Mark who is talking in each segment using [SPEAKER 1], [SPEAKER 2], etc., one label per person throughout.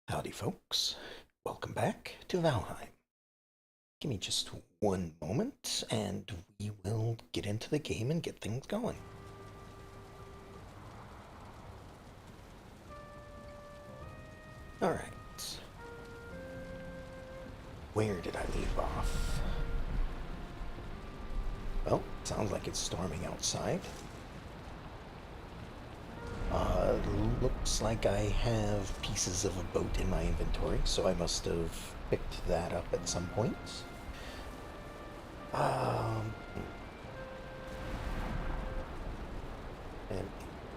[SPEAKER 1] Howdy, folks. Welcome back to Valheim. Give me just one moment and we will get into the game and get things going. Alright. Where did I leave off? Well, sounds like it's storming outside. Looks like I have pieces of a boat in my inventory, so I must have picked that up at some point. Um, and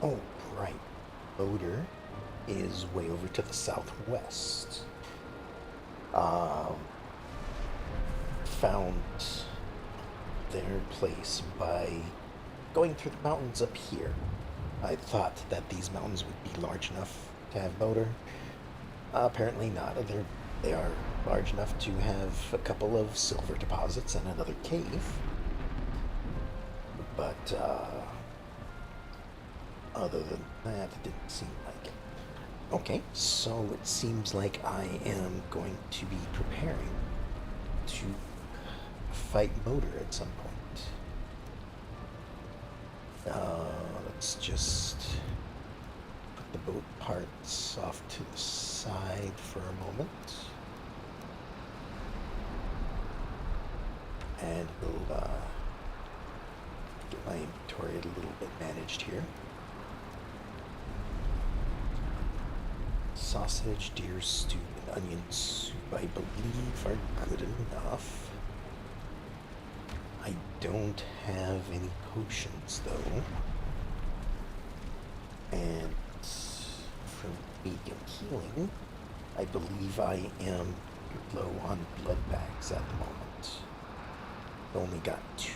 [SPEAKER 1] oh, right, Odor is way over to the southwest. Um, Found their place by going through the mountains up here. I thought that these mountains would be large enough to have motor. Apparently not. They are large enough to have a couple of silver deposits and another cave. But other than that, it didn't seem like it. Okay, so it seems like I am going to be preparing to fight motor at some point. Let's just put the boat parts off to the side for a moment. And we'll get my inventory a little bit managed here. Sausage, deer stew, and onion soup, I believe, are good enough. I don't have any potions, though. And for medium healing, I believe I am low on blood bags at the moment. Only got 2.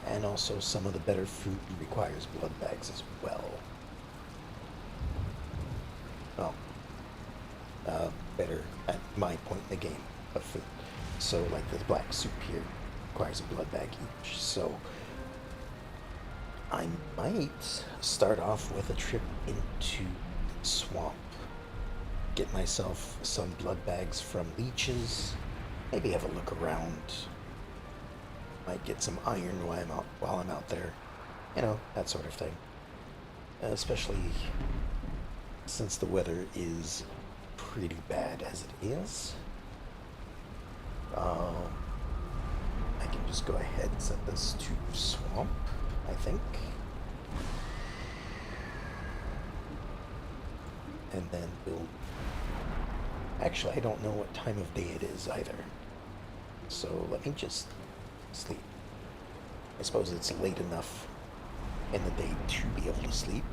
[SPEAKER 1] And also some of the better food requires blood bags as well. Well, better at my point in the game of food. So like the black soup here requires a blood bag each. So I might start off with a trip into the swamp. Get myself some blood bags from leeches. Maybe have a look around. Might get some iron while I'm out there. You know, that sort of thing. Especially since the weather is pretty bad as it is. I can just go ahead and set this to swamp, I think. And then we'll... Actually, I don't know what time of day it is either. So let me just sleep. I suppose it's late enough in the day to be able to sleep.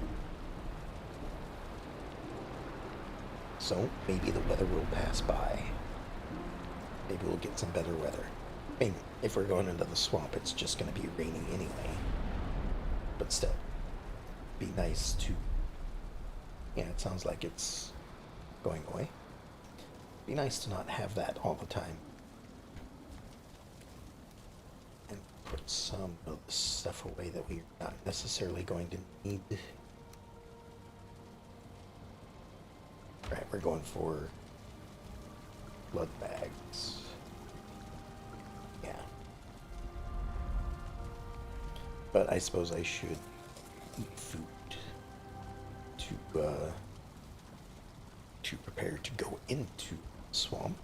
[SPEAKER 1] So maybe the weather will pass by. Maybe we'll get some better weather. I mean, if we're going into the swamp, it's just going to be raining anyway. But still, be nice to... Yeah, it sounds like it's going away. Be nice to not have that all the time. And put some of the stuff away that we're not necessarily going to need. Right, we're going for blood bags. Yeah. But I suppose I should eat food to prepare to go into the swamp.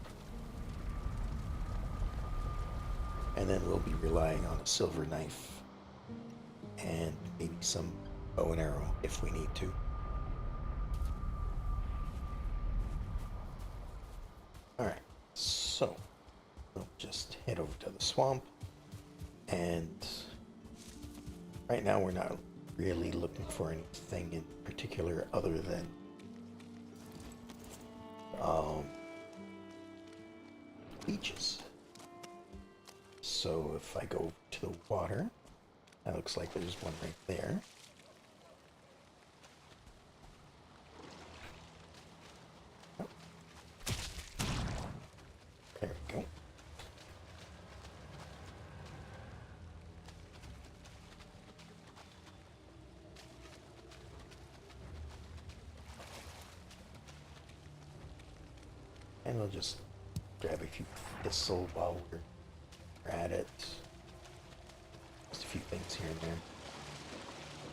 [SPEAKER 1] And then we'll be relying on a silver knife and maybe some bow and arrow if we need to. Alright, so we'll just head over to the swamp, and right now we're not really looking for anything in particular other than leeches. So if I go to the water, that looks like there's one right there. There we go. And we'll just grab a few thistle while we're at it. Just a few things here and there.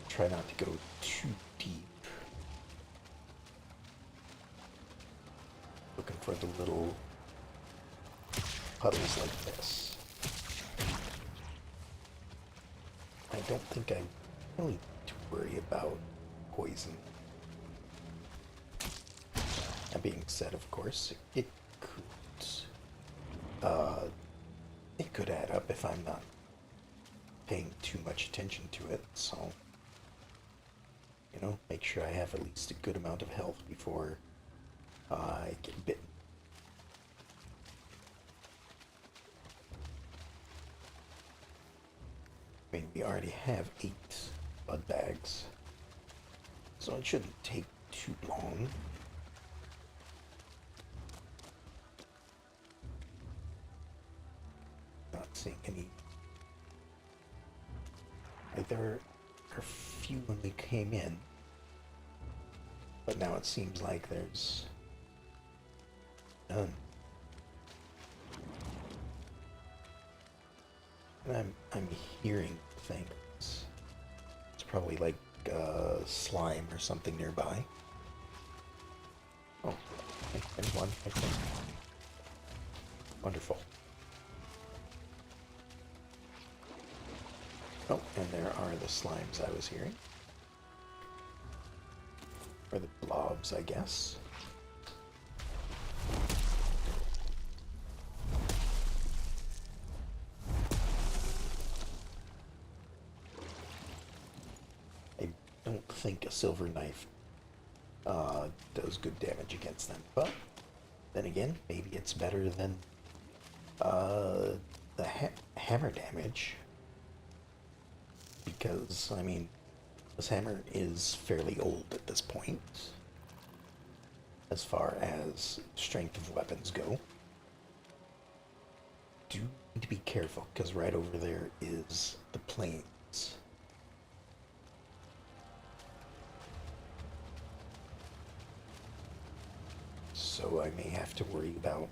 [SPEAKER 1] Try not to go too deep. Looking for the little puddles like this. I don't think I really need to worry about poison. That being said, of course, it could add up if I'm not paying too much attention to it, so, you know, make sure I have at least a good amount of health before I get bitten. I mean, we already have 8 blood bags, so it shouldn't take too long. Not seeing any. Like, there were a few when we came in, but now it seems like there's none. And I'm hearing things. It's probably like slime or something nearby. Oh, okay, there's one, I think. Wonderful. Oh, and there are the slimes I was hearing. Or the blobs, I guess. I don't think a silver knife does good damage against them, but then again, maybe it's better than the hammer damage. Because, I mean, this hammer is fairly old at this point, as far as strength of weapons go. Do need to be careful, because right over there is the plains. So I may have to worry about,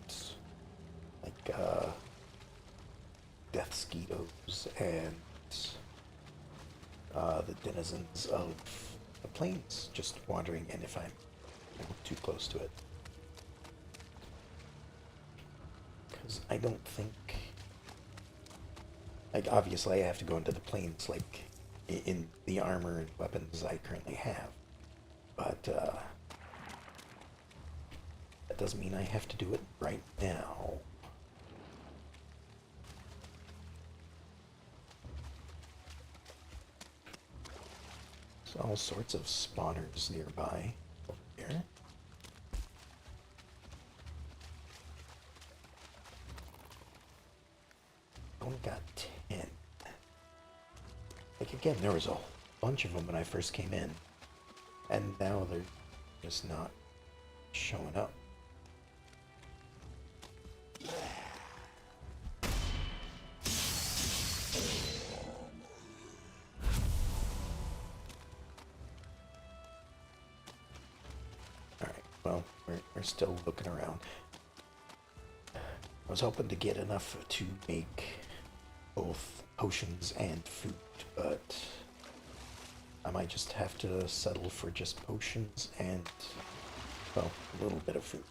[SPEAKER 1] like, death skeetos and the denizens of the plains just wandering in if I'm too close to it. Because I don't think... Like, obviously I have to go into the plains, like, in the armor and weapons I currently have. But, that doesn't mean I have to do it right now. There's all sorts of spawners nearby over here. Only got 10. Like, again, there was a bunch of them when I first came in, and now they're just not showing up. Well, we're still looking around. I was hoping to get enough to make both potions and food, but I might just have to settle for just potions and, well, a little bit of food.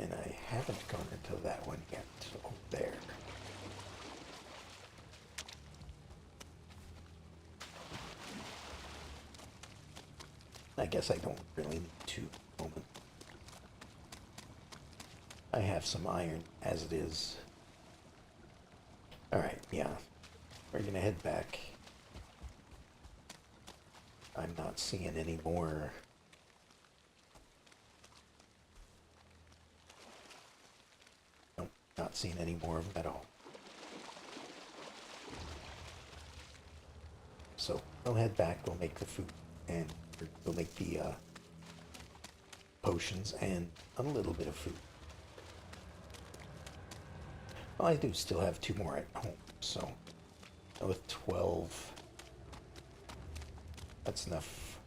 [SPEAKER 1] And I haven't gone into that one yet. Oh, there. I guess I don't really need to at the moment. I have some iron as it is. Alright, yeah. We're gonna head back. I'm not seeing any more. Nope, not seeing any more of them at all. So we'll head back, we'll make the food, and we'll make the potions and a little bit of food. Well, I do still have 2 more at home, so with 12, that's enough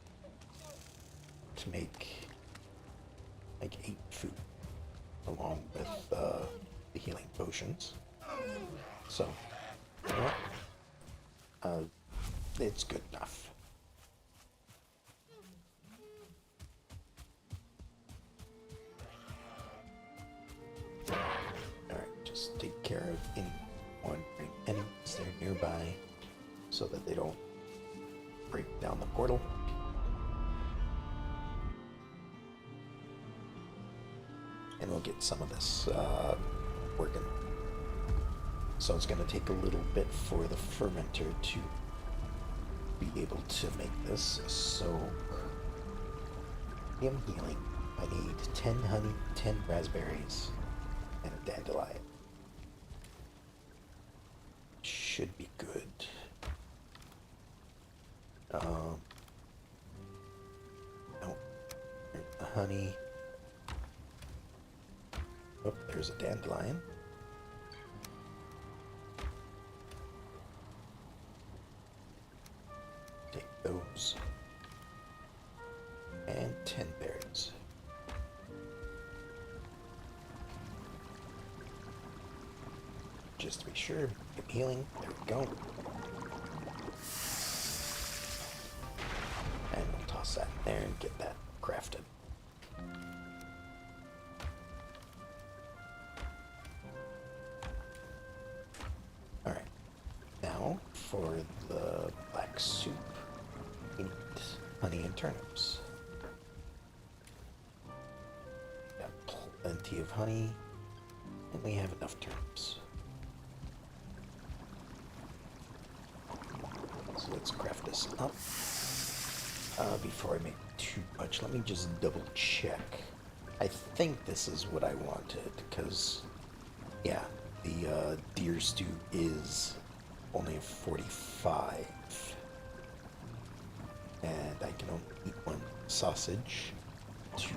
[SPEAKER 1] to make like 8 food, along with the healing potions. So, you know what? It's good enough. Alright, just take care of any wandering enemies that are nearby so that they don't break down the portal. And we'll get some of this working. So it's going to take a little bit for the fermenter to be able to make this. So I'm healing. I need 10 honey, 10 raspberries, and a dandelion. Should be good. No, there's the honey. Oh, there's a dandelion. Take those. And 10 berries. Just to be sure, get healing. There we go. And we'll toss that in there and get that crafted. Alright, now for the black soup, we need honey and turnips. Got plenty of honey, and we have enough turnips. So let's craft this up. Before I make too much, let me just double check. I think this is what I wanted, because, yeah, the deer stew is only a 45. And I can only eat 1 sausage to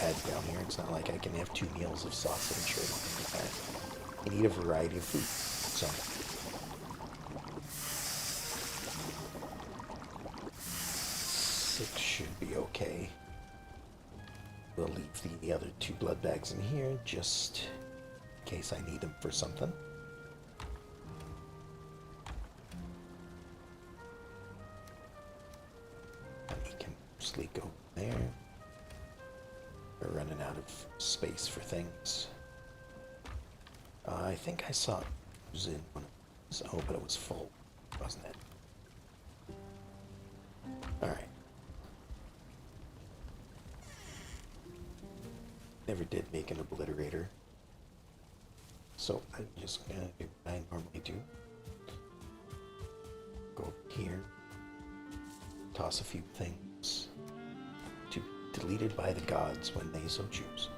[SPEAKER 1] add down here. It's not like I can have 2 meals of sausage or anything like that. I need a variety of food. So 6 should be okay. We'll leave the other 2 blood bags in here just in case I need them for something. And he can mostly go there. We're running out of space for things. I think I saw it was in one of those. Oh, but it was full, wasn't it? Alright. Never did make an obliterator. So I'm just gonna do what I normally do. Go up here. Toss a few things to be deleted by the gods when they so choose.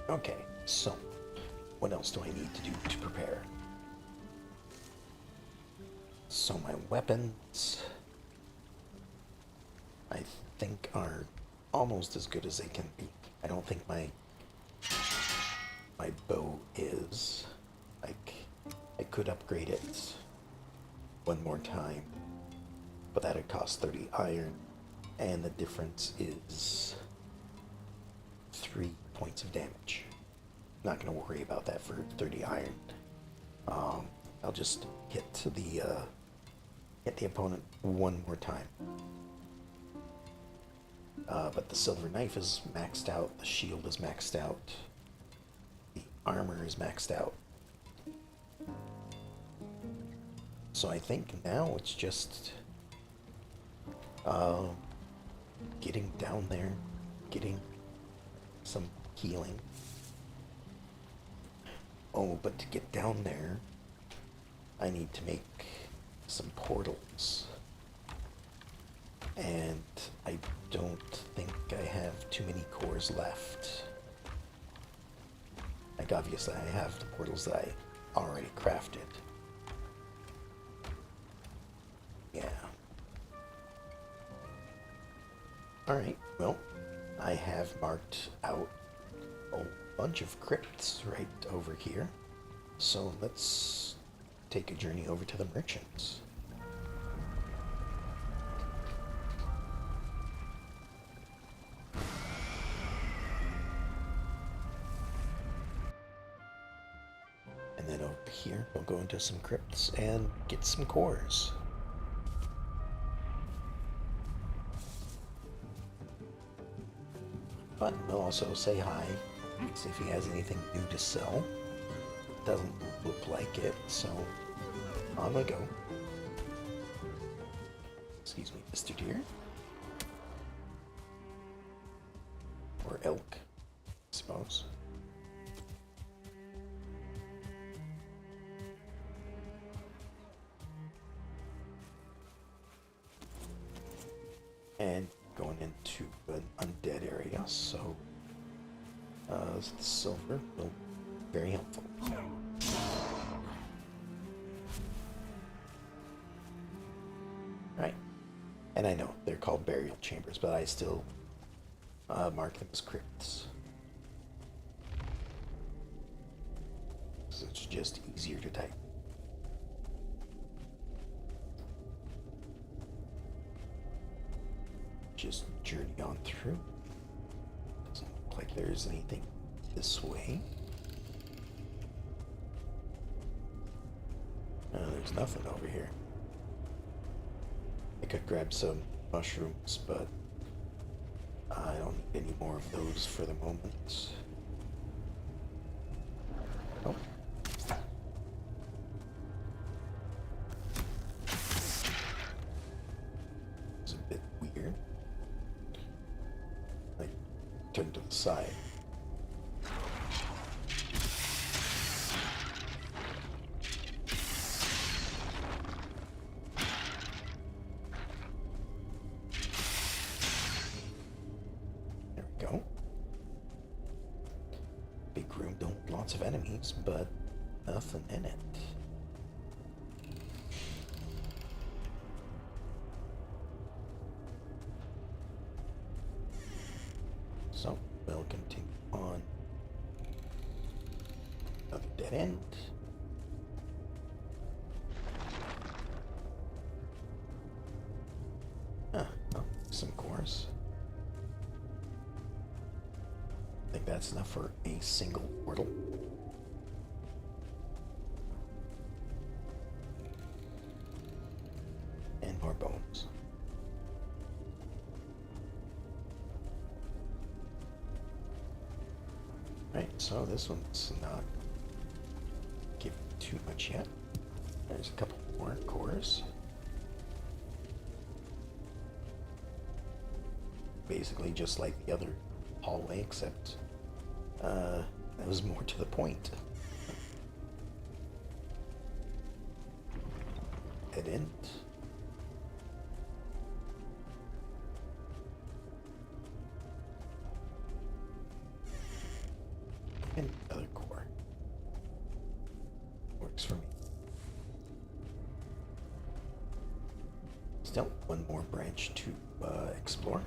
[SPEAKER 1] Okay, so what else do I need to do to prepare? So my weapons, I think, are almost as good as they can be. I don't think my bow is. Like, I could upgrade it 1 more time, but that'd cost 30 iron, and the difference is 3 points of damage. Not gonna worry about that for 30 iron. I'll just hit the opponent 1 more time. But the silver knife is maxed out, the shield is maxed out, the armor is maxed out. So I think now it's just getting down there, getting some healing. Oh, but to get down there, I need to make some portals. And I don't think I have too many cores left. Like, obviously I have the portals that I already crafted. Yeah. Alright, well, I have marked out a bunch of crypts right over here. So let's take a journey over to the merchants. And then over here, we'll go into some crypts and get some cores. But we'll also say hi, see if he has anything new to sell. Doesn't look like it, so on we go. Excuse me, Mr. Deer. Or elk, I suppose. And going into an undead area, so silver will be very helpful. Right. And I know they're called burial chambers, but I still mark them as crypts. So it's just easier to type. Just journey on through. Doesn't look like there's anything this way. There's nothing over here. I could grab some mushrooms, but I don't need any more of those for the moment. Oh. It's a bit weird. Like, turn to the side. Go. Big room, lots of enemies, but nothing in it. So we'll continue on. Another dead end. Oh, some cores. I think that's enough for a single portal. And more bones. Right, so this one's not giving too much yet. There's a couple more cores. Basically just like the other hallway, except that was more to the point. Dead end. And another core. Works for me. Still one more branch to explore.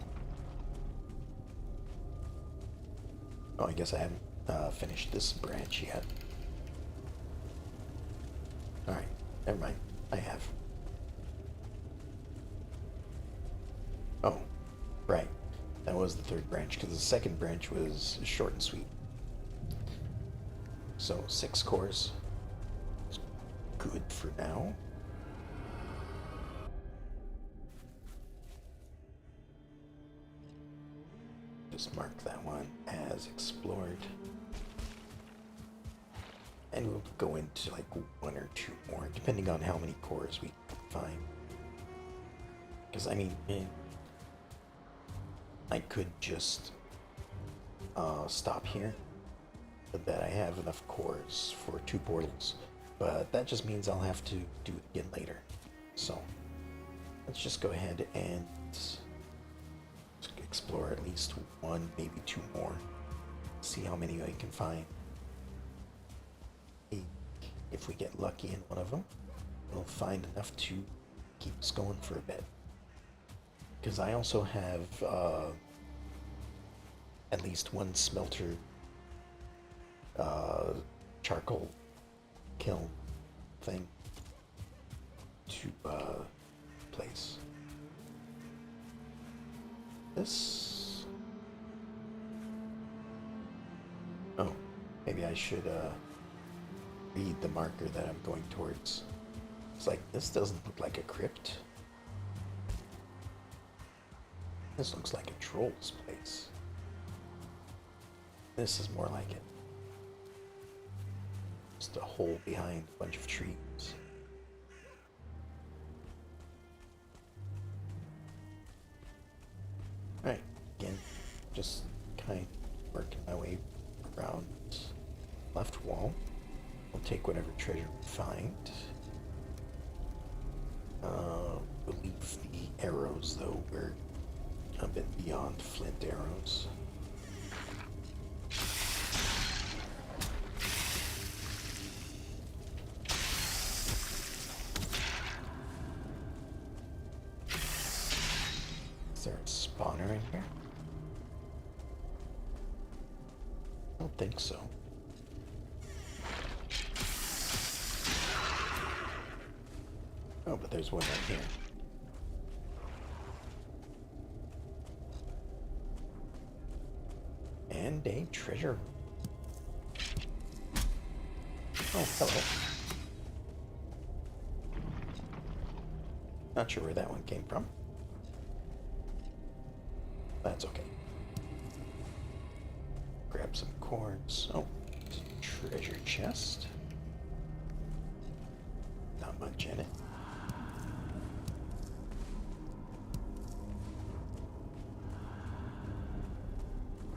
[SPEAKER 1] Oh, I guess I haven't finished this branch yet. Alright, never mind. I have. Oh, right. That was the third branch, because the second branch was short and sweet. So, 6 cores. Good for now. Just mark that one as explored. And we'll go into like 1 or 2 more, depending on how many cores we find. Because, I mean, I could just stop here. I bet I have enough cores for 2 portals. But that just means I'll have to do it again later. So, let's just go ahead and explore at least 1, maybe 2 more. See how many I can find. If we get lucky in one of them, we'll find enough to keep us going for a bit. Because I also have at least one smelter, uh, charcoal kiln thing to place. This. Oh, maybe I should read the marker that I'm going towards. It's like, this doesn't look like a crypt. This looks like a troll's place. This is more like it. Just a hole behind a bunch of trees. Alright, again, just kind of working my way around left wall. We'll take whatever treasure we find. We'll leave the arrows, though. We're a bit beyond flint arrows. Is there a spawner in here? I don't think so. Oh, but there's one right here. And a treasure. Oh, hello. Not sure where that one came from. That's okay. Grab some cords. Oh, treasure chest. Not much in it.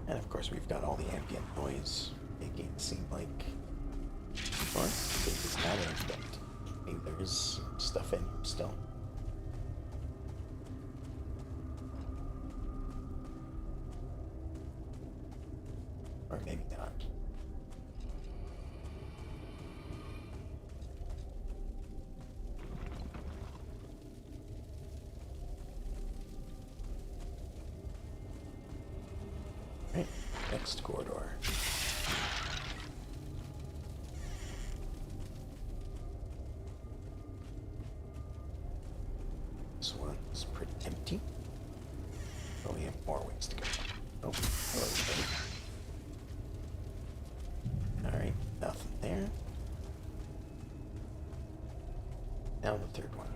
[SPEAKER 1] And of course we've got all the ambient noise, making it seem like, well, it's not ambient. Maybe there is stuff in here still. Or maybe not. Right, next corridor. This one's pretty empty. Oh, we have more ways to go. Oh, hello, buddy. Alright, nothing there. Now the third one.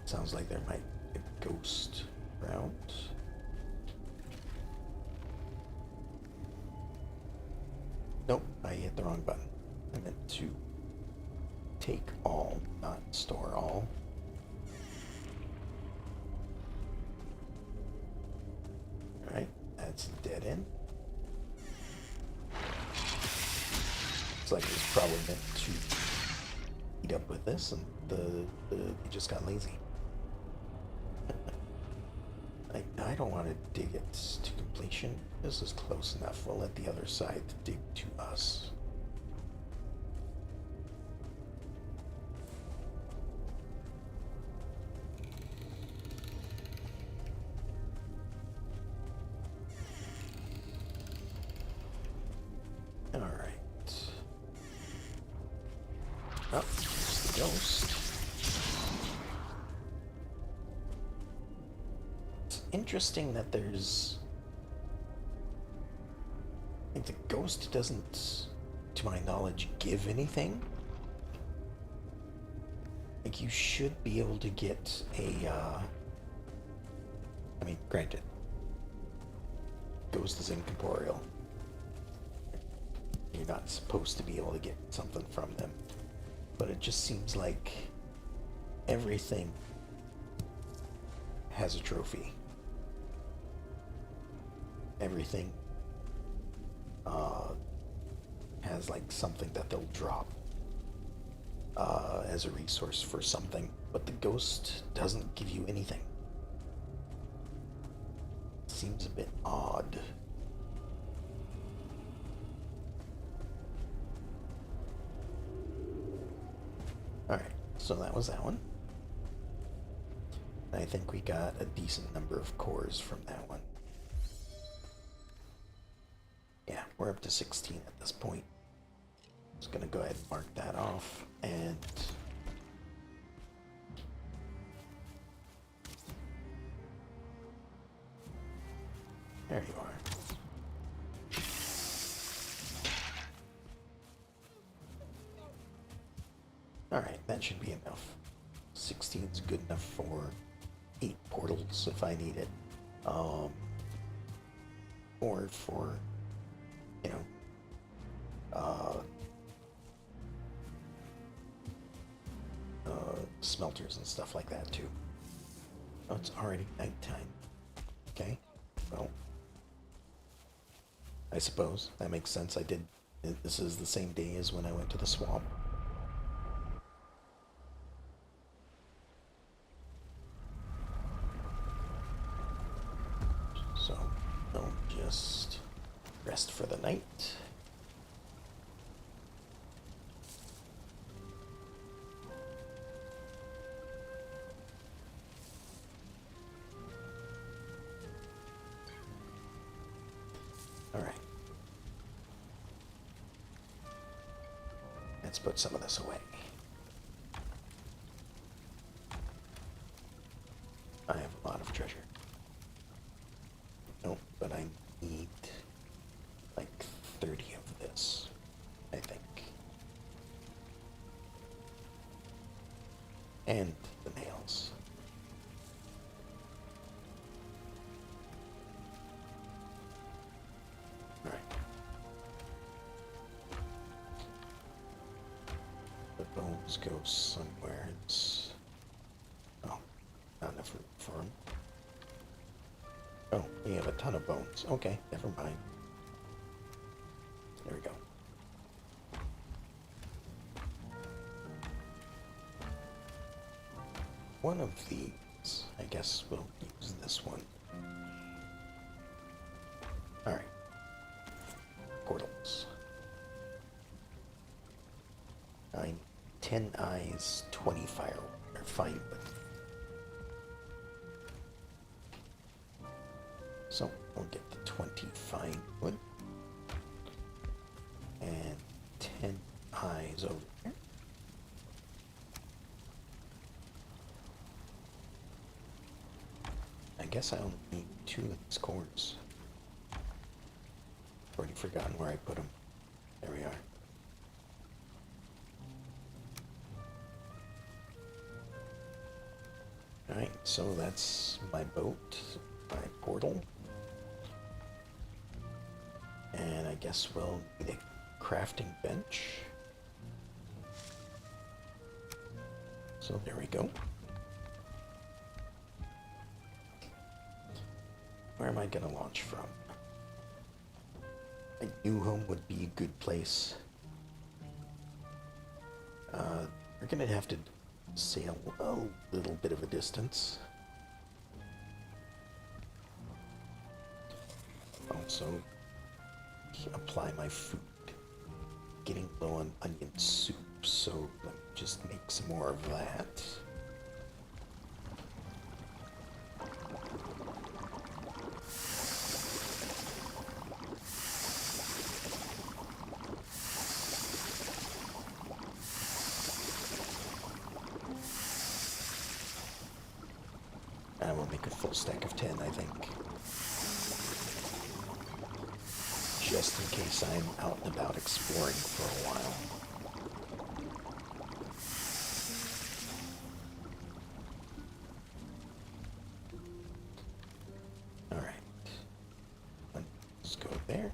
[SPEAKER 1] Sounds like there might be a ghost around. Nope, I hit the wrong button. I meant to take all, not store all. Alright, that's a dead end. Looks like it was probably meant to eat up with this, and it just got lazy. I don't want to dig it to completion. This is close enough. We'll let the other side dig to us. Alright. Oh, there's the ghost. Interesting that there's, I think the ghost doesn't, to my knowledge, give anything. Like, you should be able to get a, I mean, granted, ghost is incorporeal. You're not supposed to be able to get something from them. But it just seems like everything has a trophy. Everything has like something that they'll drop as a resource for something, but the ghost doesn't give you anything. Seems a bit odd. Alright, so that was that one. I think we got a decent number of cores from that one. Yeah, we're up to 16 at this point. Just gonna go ahead and mark that off, and there you are. Alright, that should be enough. 16 is good enough for 8 portals if I need it. Or for, you know, smelters and stuff like that too. Oh, it's already nighttime. Okay, well, I suppose that makes sense. This is the same day as when I went to the swamp. So, I'll just rest for the night. Alright. Let's put some of this away. I have a lot of treasure. No, but I need like 30 of this, I think. And the nails. Alright. The bones go somewhere. Oh, not enough room for them. Oh, we have a ton of bones. Okay, never mind. There we go. One of these, I guess we'll use this one. Alright. Portals. 10 eyes, 20 fire, or firewood. So we'll get the 20 fine wood and 10 eyes over there. I guess I only need 2 of these cores. Already forgotten where I put them. There we are. Alright, so that's my boat, my portal. And I guess we'll need a crafting bench. So there we go. Where am I gonna launch from? A new home would be a good place. We're gonna have to sail a little bit of a distance. Also, apply my food. Getting low on onion soup, so let me just make some more of that. I will make a full stack of 10, I think. Just in case I'm out and about exploring for a while. Alright. Let's go there.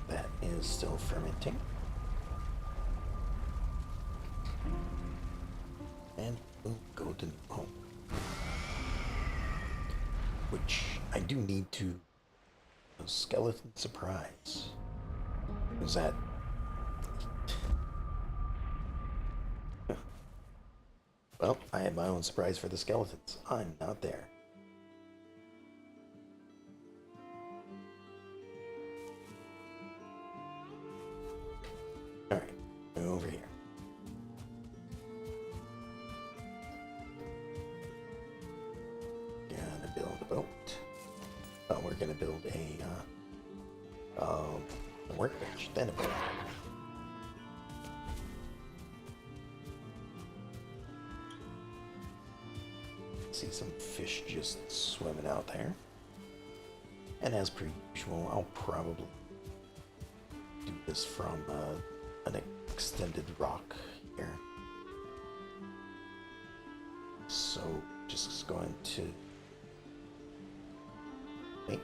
[SPEAKER 1] That is still fermenting. And we'll go to home. Which I do need to... A skeleton surprise. Is that... Well, I had my own surprise for the skeletons. I'm not there. Alright, over here. gonna build a workbench, then a boat. See some fish just swimming out there. And as per usual, I'll probably do this from an extended rock here. So just going to make,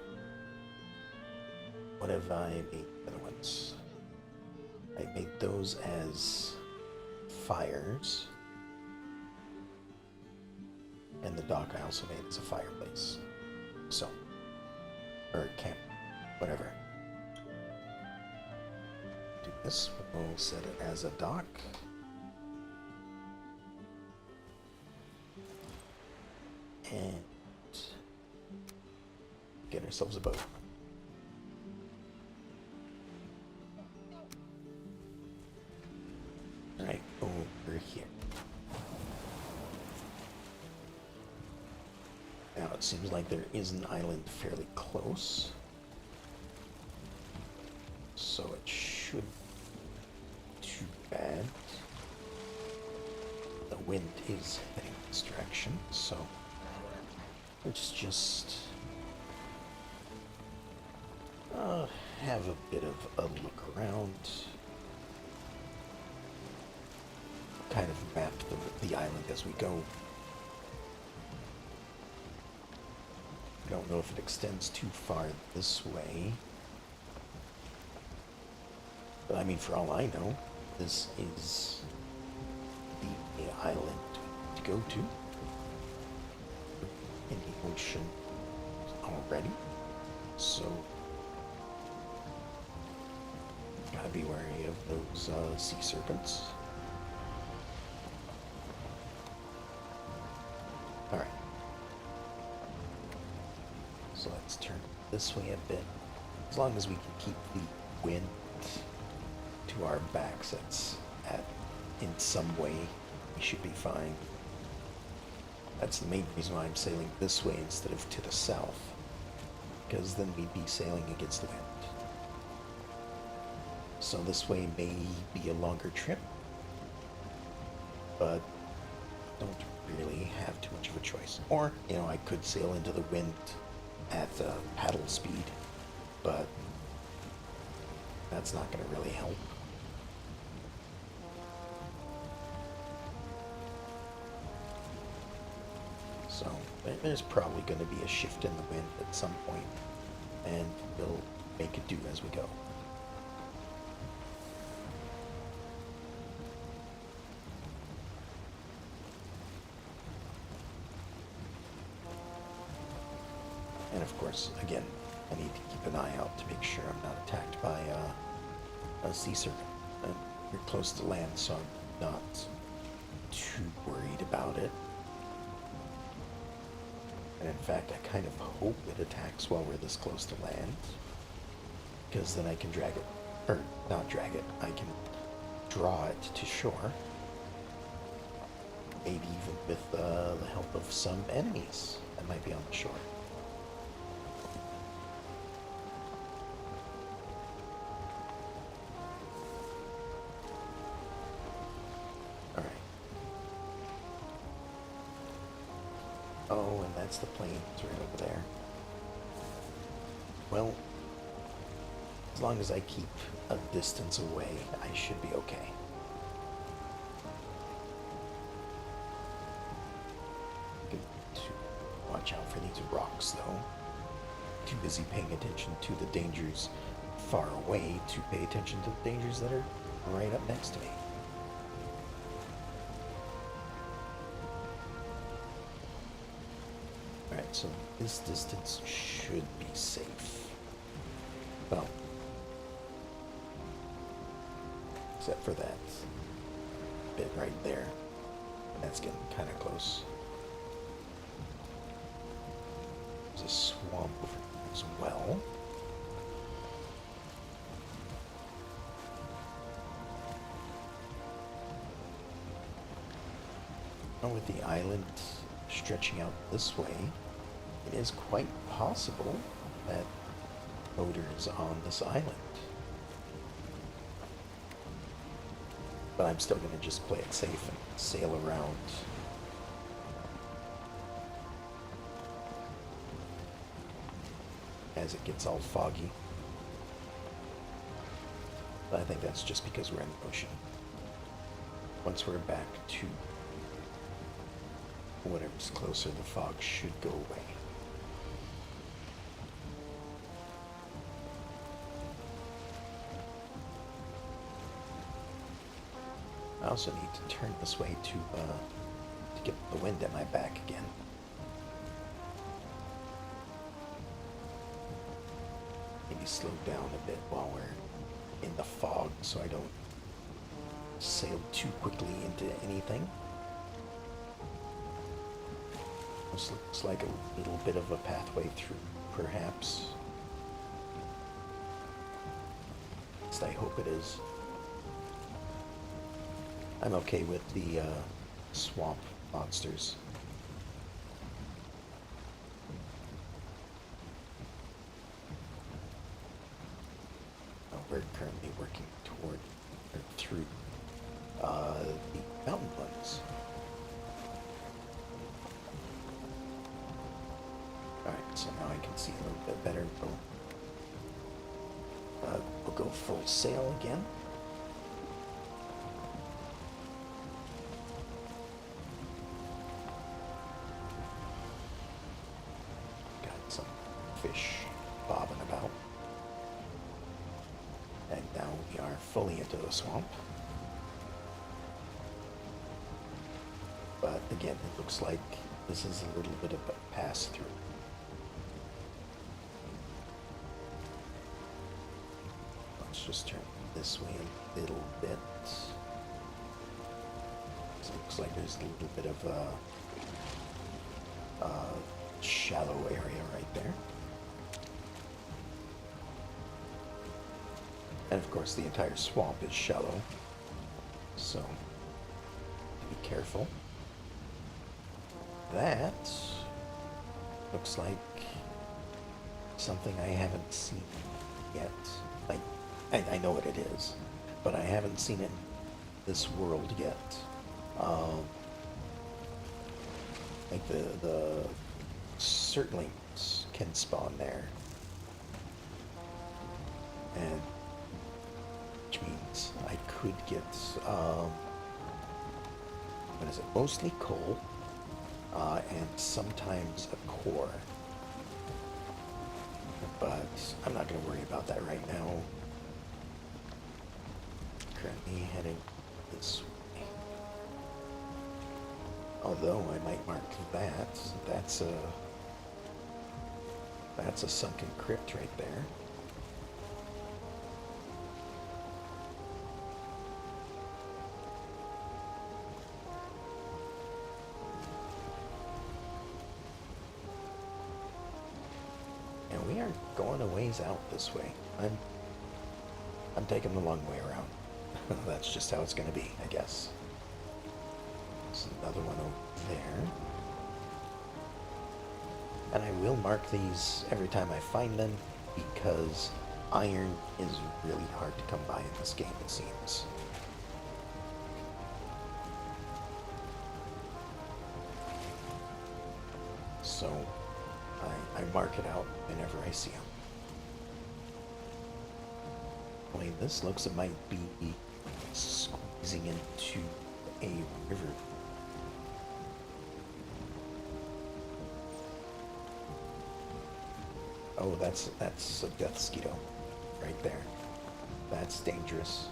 [SPEAKER 1] what have I made the other ones? I made those as fires. And the dock I also made as a fireplace. So, or camp, whatever. Do this, we'll set it as a dock. And get ourselves a boat. Alright, over here. Now it seems like there is an island fairly close. So it should be too bad. The wind is heading this direction, so let's just have a bit of a look around. Kind of map the island as we go. I don't know if it extends too far this way. But I mean, for all I know, this is the island to go to in the ocean already. So, gotta be wary of those sea serpents. Alright. So let's turn this way a bit. As long as we can keep the wind to our backs, that's in some way we should be fine. That's the main reason why I'm sailing this way instead of to the south, because then we'd be sailing against the wind. So this way may be a longer trip, but don't really have too much of a choice. Or, I could sail into the wind at paddle speed, but that's not going to really help. So there's probably going to be a shift in the wind at some point, and we'll make it do as we go. And of course, again, I need to keep an eye out to make sure I'm not attacked by a sea serpent. We're close to land, so I'm not too worried about it. And in fact, I kind of hope it attacks while we're this close to land, because then I can drag it, or not drag it, I can draw it to shore, maybe even with the help of some enemies that might be on the shore. Oh, and that's the plane. It's right over there. Well, as long as I keep a distance away, I should be okay. Good to watch out for these rocks, though. Too busy paying attention to the dangers far away to pay attention to the dangers that are right up next to me. So this distance should be safe. Well, except for that bit right there. That's getting kind of close. There's a swamp over here as well. And with the island stretching out this way, it is quite possible that odors on this island. But I'm still going to just play it safe and sail around. As it gets all foggy. But I think that's just because we're in the ocean. Once we're back to whatever's closer, the fog should go away. I also need to turn this way to get the wind at my back again. Maybe slow down a bit while we're in the fog so I don't sail too quickly into anything. This looks like a little bit of a pathway through, perhaps. At least I hope it is. I'm okay with the swamp monsters. We're currently working toward or through the mountain ones. Alright, so now I can see a little bit better. We'll go full sail again. Got some fish bobbing about. And now we are fully into the swamp. But again, it looks like this is a little bit of a pass-through. Let's just turn this way a little bit. So it looks like there's a little bit of a shallow area right there. And of course the entire swamp is shallow, so be careful. That looks like something I haven't seen yet. Like, I know what it is, but I haven't seen it in this world yet. Like the certlings can spawn there. And which means I could get, what is it, mostly coal, and sometimes a core. But I'm not going to worry about that right now. Currently heading this way. Although I might mark that. That's a sunken crypt right there. And we are going a ways out this way. I'm taking the long way around. That's just how it's going to be, I guess. There's another one over there. And I will mark these every time I find them, because iron is really hard to come by in this game, it seems. So I mark it out whenever I see them. Only this looks, it might be squeezing into a river. Oh, that's a death mosquito right there. That's dangerous.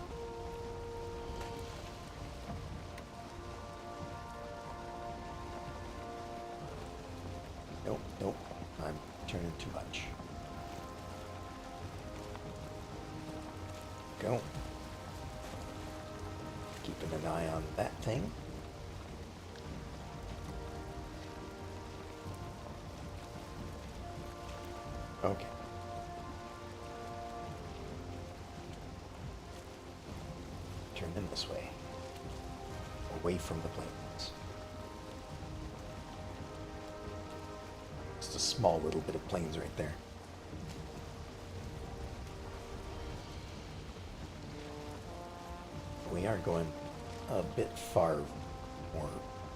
[SPEAKER 1] Nope, I'm turning too much. Go. Keeping an eye on that thing. Okay. Turn in this way. Away from the plains. Just a small little bit of plains right there. we are going a bit far more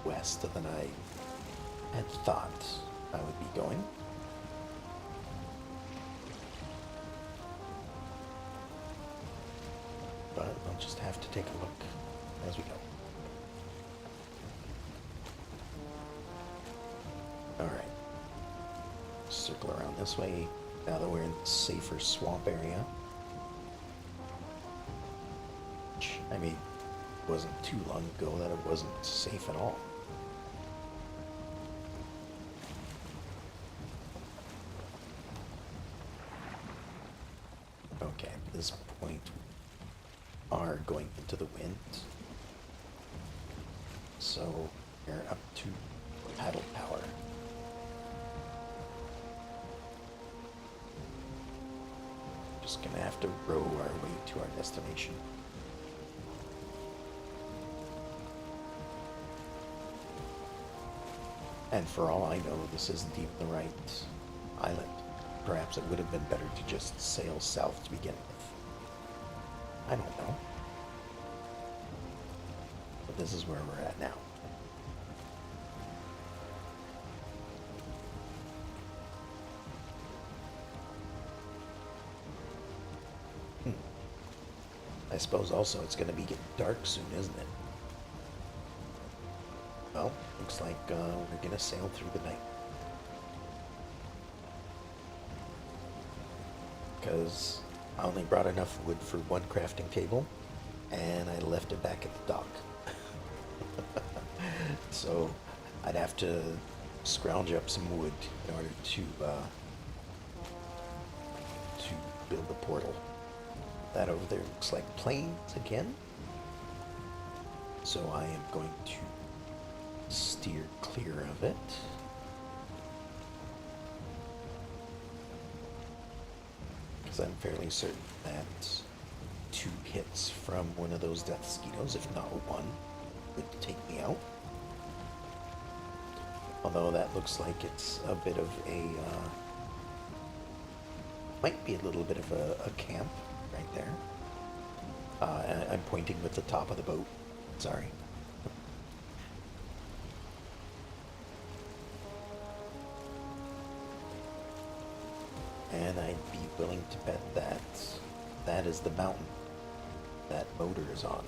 [SPEAKER 1] west than I had thought I would be going. But we'll just have to take a look as we go. Alright. Circle around this way now that we're in the safer swamp area. Which, I mean, it wasn't too long ago that it wasn't safe at all. Okay, at this point, we are going into the wind. So, we're up to paddle power. Just gonna have to row our way to our destination. And for all I know, this isn't even the right island. Perhaps it would have been better to just sail south to begin with. I don't know. But this is where we're at now. I suppose also it's going to be getting dark soon, isn't it? Well, looks like we're going to sail through the night. Because I only brought enough wood for one crafting table, and I left it back at the dock. So I'd have to scrounge up some wood in order to build the portal. That over there looks like plains again. So I am going to steer clear of it. Because I'm fairly certain that 2 hits from one of those death mosquitoes, if not one, would take me out. Although that looks like it's a bit of a, might be a little bit of a camp right there. I'm pointing with the top of the boat. Sorry. And I'd be willing to bet that that is the mountain that motor is on.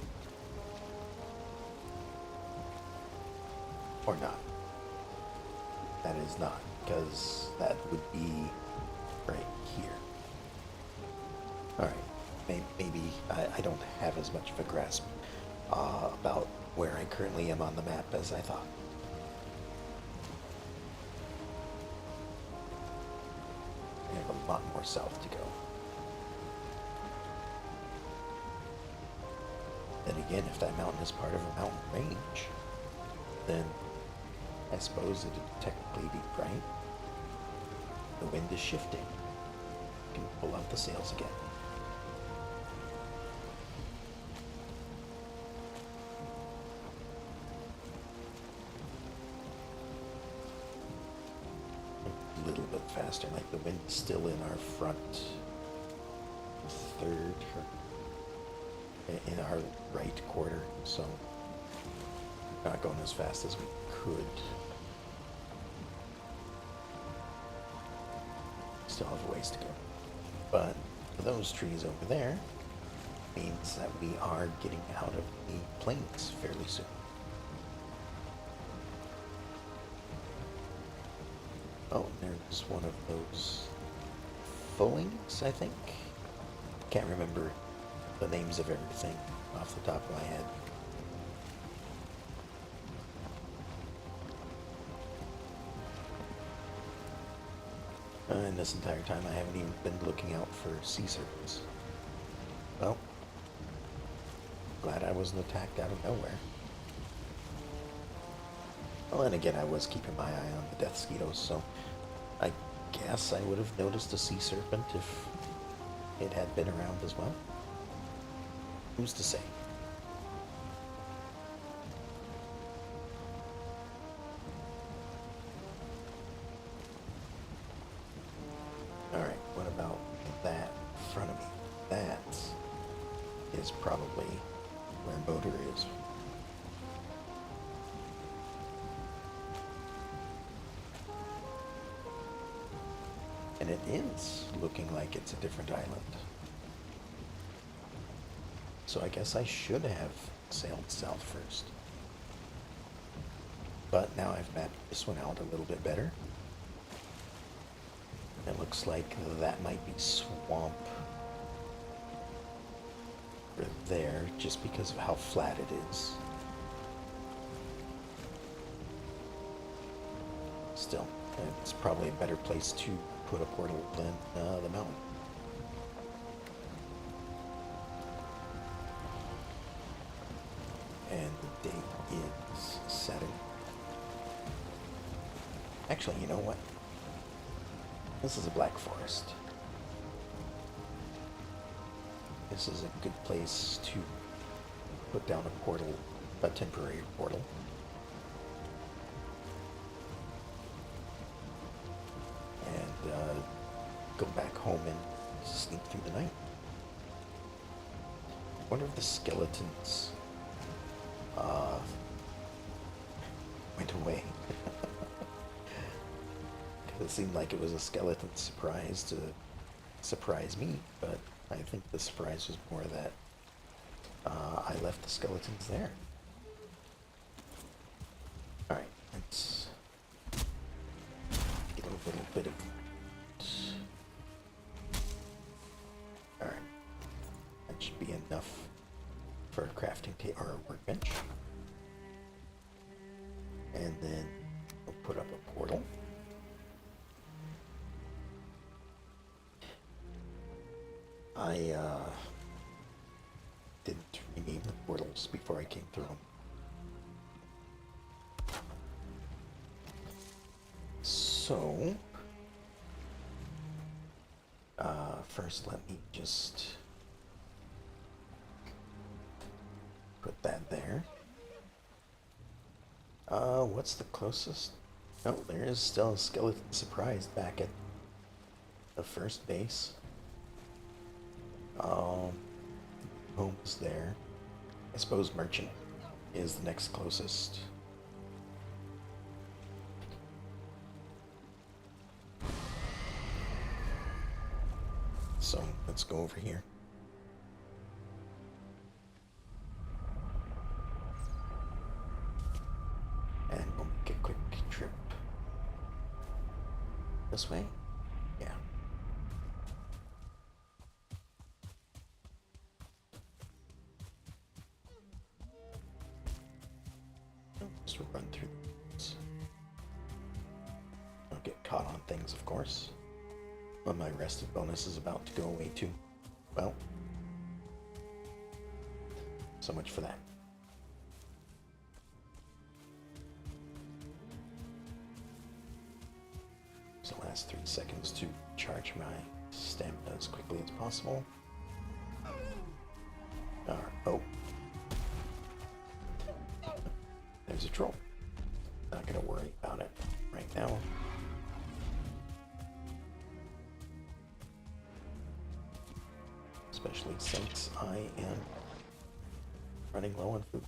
[SPEAKER 1] Or not. That is not, because that would be right here. Alright, maybe I don't have as much of a grasp about where I currently am on the map as I thought. I have a lot more south to go. Then again, if that mountain is part of a mountain range, then I suppose it'd technically be right. The wind is shifting. You can pull out the sails again. A little bit faster, like the wind's still in our front third, in our right quarter, so not going as fast as we could. Still have a ways to go. But those trees over there means that we are getting out of the plains fairly soon. Oh, there's one of those fullings, I think. Can't remember the names of everything off the top of my head. And this entire time I haven't even been looking out for sea serpents. Well, glad I wasn't attacked out of nowhere. Well, then again, I was keeping my eye on the death mosquitoes, so I guess I would have noticed a sea serpent if it had been around as well. Who's to say? Alright, what about that in front of me? That is probably where it is looking like it's a different island. So I guess I should have sailed south first. But now I've mapped this one out a little bit better. It looks like that might be swamp for there, just because of how flat it is. Still, it's probably a better place to put a portal than the mountain. And the day is setting. Actually, you know what? This is a black forest. This is a good place to put down a portal, a temporary portal. And go back home and sneak through the night. I wonder if the skeletons went away. It seemed like it was a skeleton surprise to surprise me, but I think the surprise was more that I left the skeletons there. Alright, let's get a little bit of... Alright, that should be enough for a crafting table or a workbench. And then we'll put up a portal. I didn't rename the portals before I came through them. So, first let me just put that there. What's the closest? Oh, there is still a skeleton surprise back at the first base. Home's there. I suppose Merchant is the next closest. So let's go over here. And we'll make a quick trip. This way? Yeah. Just run through this. Don't get caught on things, of course. Well, my rested bonus is about to go away too. Well, so much for that. So last 3 seconds to charge my stamina as quickly as possible. Oh. There's a troll. Not gonna worry about it right now. Especially since I am running low on food.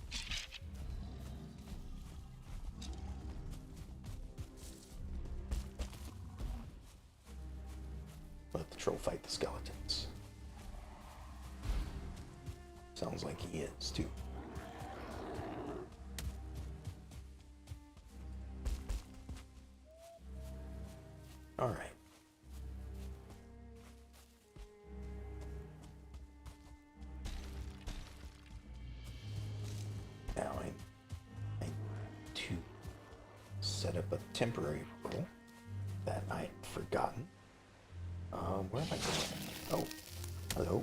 [SPEAKER 1] Let the troll fight the skeletons. Sounds like he is too. All right. Now I need to set up a temporary portal that I'd forgotten. Where am I going? Oh, hello.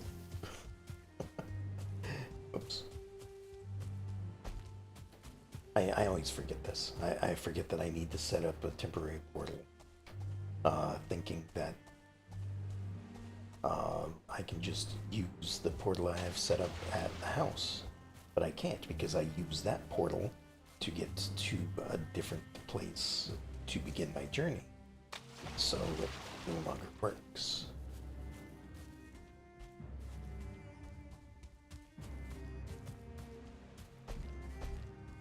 [SPEAKER 1] Oops. I always forget this. I forget that I need to set up a temporary portal. Thinking that I can just use the portal I have set up at the house. But I can't because I use that portal to get to a different place to begin my journey. So it no longer works.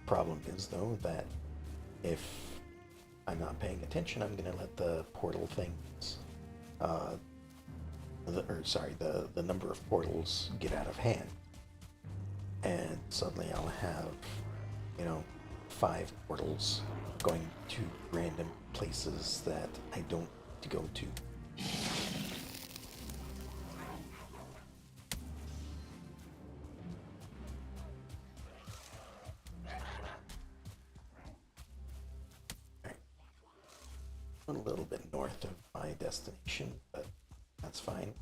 [SPEAKER 1] Problem is though that if I'm not paying attention, I'm gonna let the portal things the number of portals get out of hand, and suddenly I'll have, you know, 5 portals going to random places that I don't need to go to. A little bit north of my destination, but that's fine.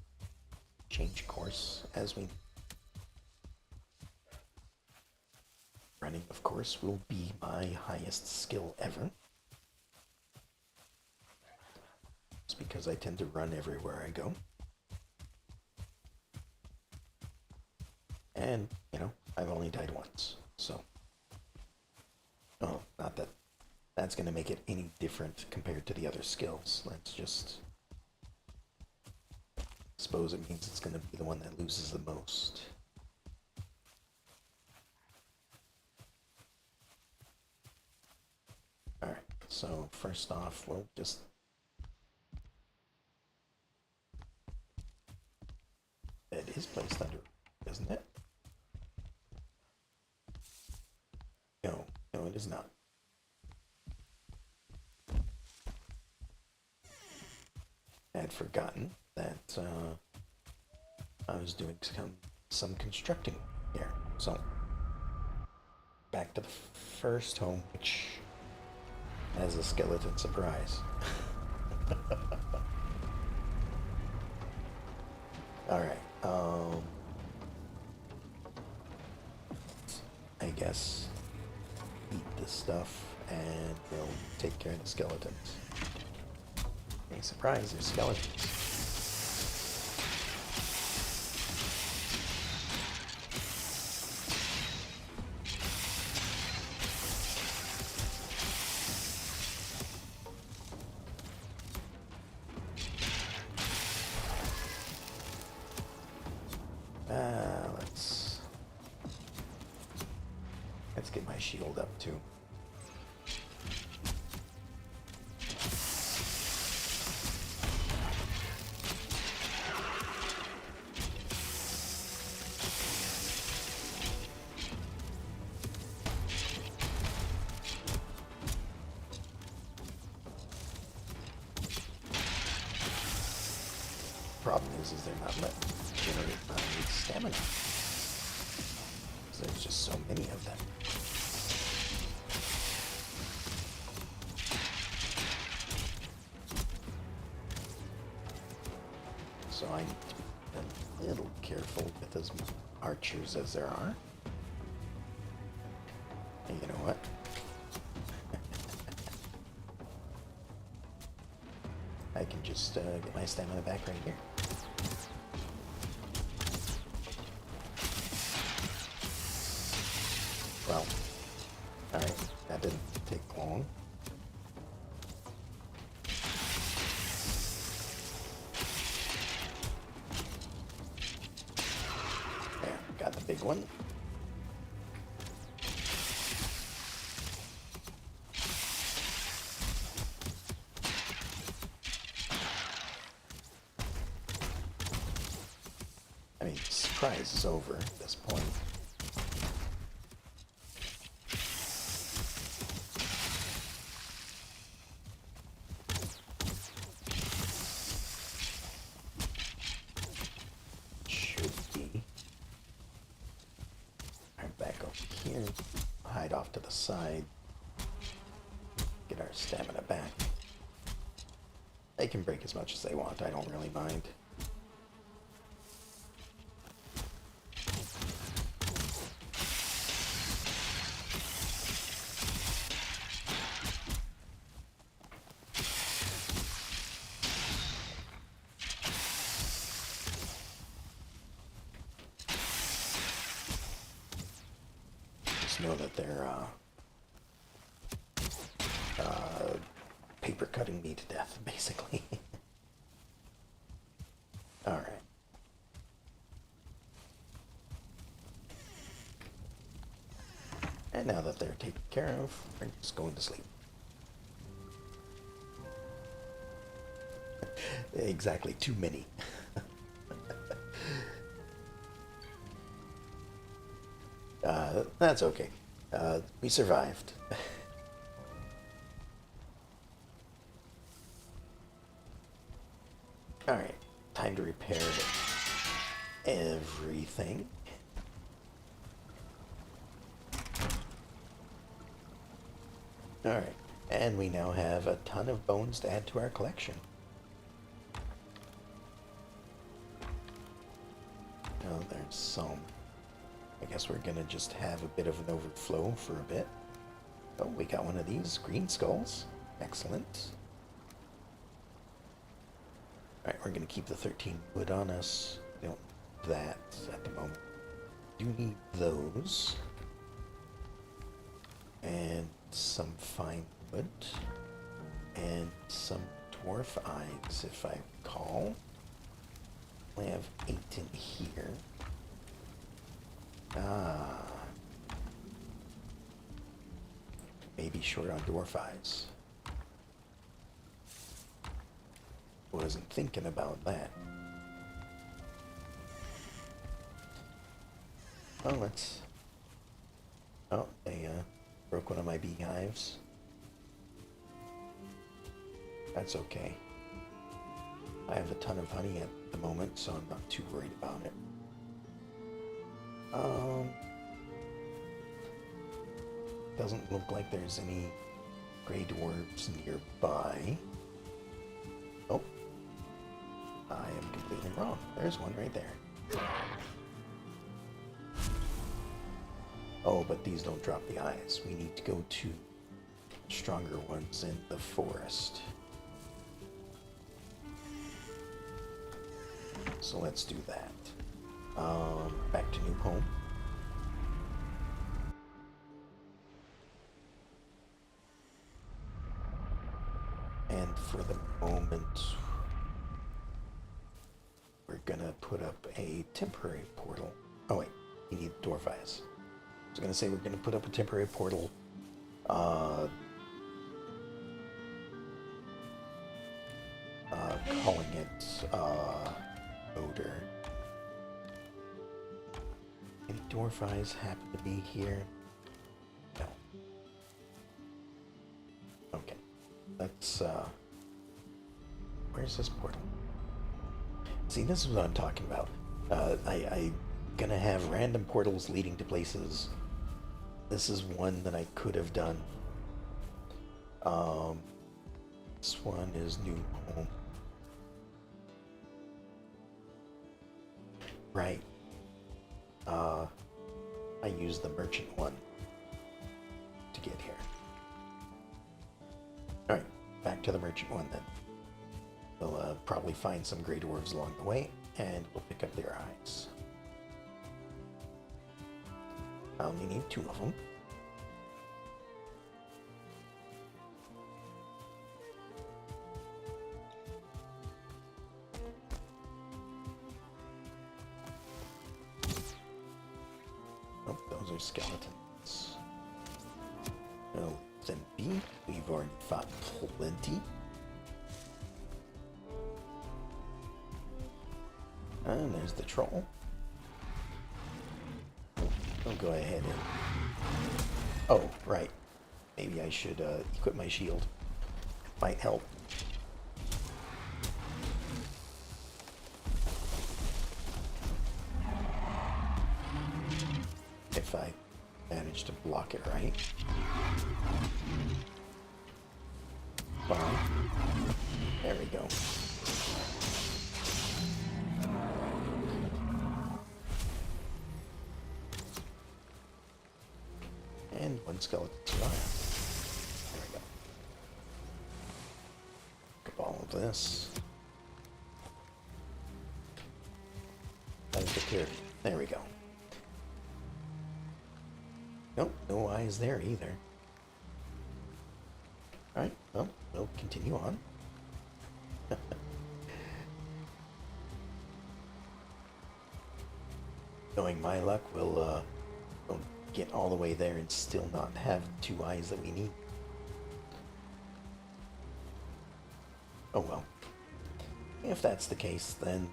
[SPEAKER 1] Change course as we... Running, of course, will be my highest skill ever. It's because I tend to run everywhere I go. And, you know, I've only died once, so... Oh, not that that's going to make it any different compared to the other skills. Let's just... suppose it means it's going to be the one that loses the most. Alright, so first off, we'll just... It is placed under, isn't it? No, no, it is not. I had forgotten that I was doing some constructing here. So, back to the first home, which has a skeleton surprise. Alright, I guess eat this stuff and we'll take care of the skeletons. Hey, surprise, there's skeletons. Let's get my shield up too. Problem is they're not letting generate my stamina. There's just so many of them. So I need to be a little careful with as many archers as there are. And you know what? I can just get my stamina back right here. Well, alright, that didn't take long. There, got the big one. I mean, surprise is over at this point. Here, hide off to the side, get our stamina back. They can break as much as they want, I don't really mind. Know that they're paper cutting me to death, basically. Alright. And now that they're taken care of, we're just going to sleep. Exactly, too many. That's okay. We survived. Alright, time to repair everything. Alright, and we now have a ton of bones to add to our collection. Oh, there's some. I guess we're gonna just have a bit of an overflow for a bit. Oh, we got one of these green skulls. Excellent. Alright, we're gonna keep the 13 wood on us. We don't need that at the moment. Do need those. And some fine wood. And some dwarf eyes, if I recall. We have 8 in here. Ah. Maybe short on dwarf eyes. Wasn't thinking about that. Oh, let's... Oh, they broke one of my beehives. That's okay. I have a ton of honey at the moment, so I'm not too worried about it. Doesn't look like there's any gray dwarves nearby. Oh, I am completely wrong. There's one right there. Oh, but these don't drop the eyes. We need to go to stronger ones in the forest. So let's do that. Back to new home. And for the moment, we're gonna put up a temporary portal. Oh wait, we need dwarf eyes. I was gonna say we're gonna put up a temporary portal. Calling it odor. Any dwarf eyes happen to be here? No. Okay. Let's where's this portal? See, this is what I'm talking about. I gonna have random portals leading to places. This is one that I could have done. This one is new home. Right. I used the merchant one to get here. Alright, back to the merchant one then. We'll probably find some grey dwarves along the way, and we'll pick up their eyes. I only need 2 of them. Oh, those are skeletons. Oh, then B, we've already fought plenty. And there's the troll. I'll go ahead and... Oh, right. Maybe I should equip my shield. Might help. If I manage to block it right. Fine. There we go. And one skeleton survived. There we go. Pick up all of this. There we go. Nope, no eyes there either. Alright, well, we'll continue on. Knowing my luck, we'll get all the way there and still not have 2 eyes that we need. Oh well. If that's the case, then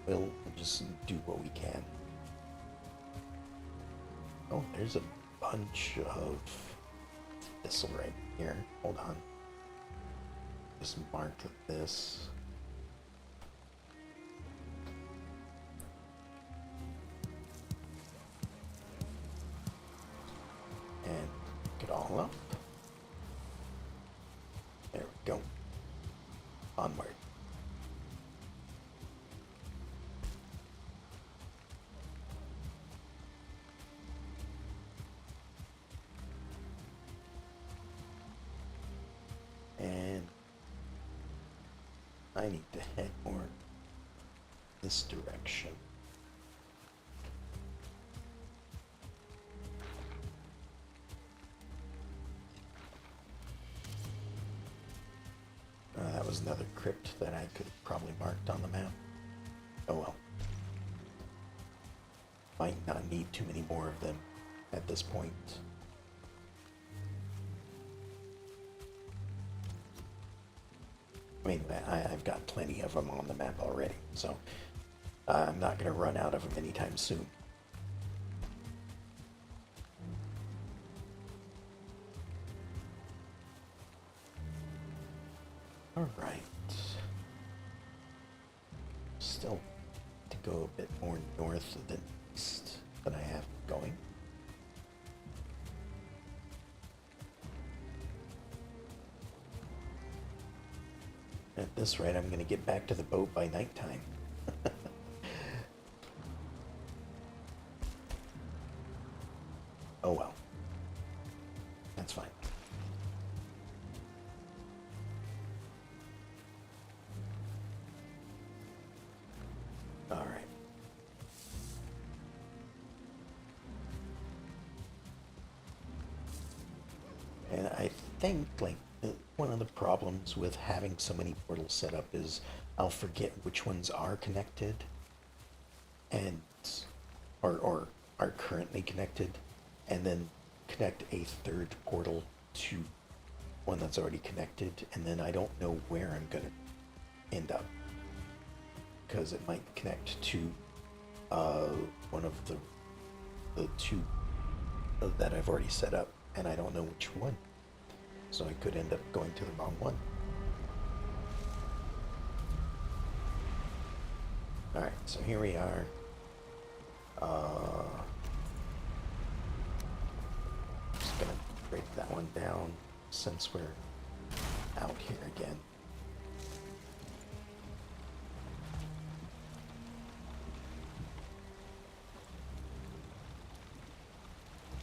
[SPEAKER 1] we'll just do what we can. Oh, there's a bunch of thistle right here. Hold on. Just mark this. And pick it all up. There we go. Onward. And I need to head more this direction. That was another crypt that I could have probably marked on the map. Oh well. Might not need too many more of them at this point. I mean, I've got plenty of them on the map already, so I'm not going to run out of them anytime soon. Alright. Still to go a bit more north than east than I have going. At this rate, I'm going to get back to the boat by nighttime. Oh well. That's fine. Alright. And I think, like, one of the problems with having so many portals set up is I'll forget which ones are connected and or are currently connected, and then connect a third portal to one that's already connected, and then I don't know where I'm gonna end up because it might connect to one of the two that I've already set up, and I don't know which one. So I could end up going to the wrong one. Alright, so here we are. Just gonna break that one down since we're out here again.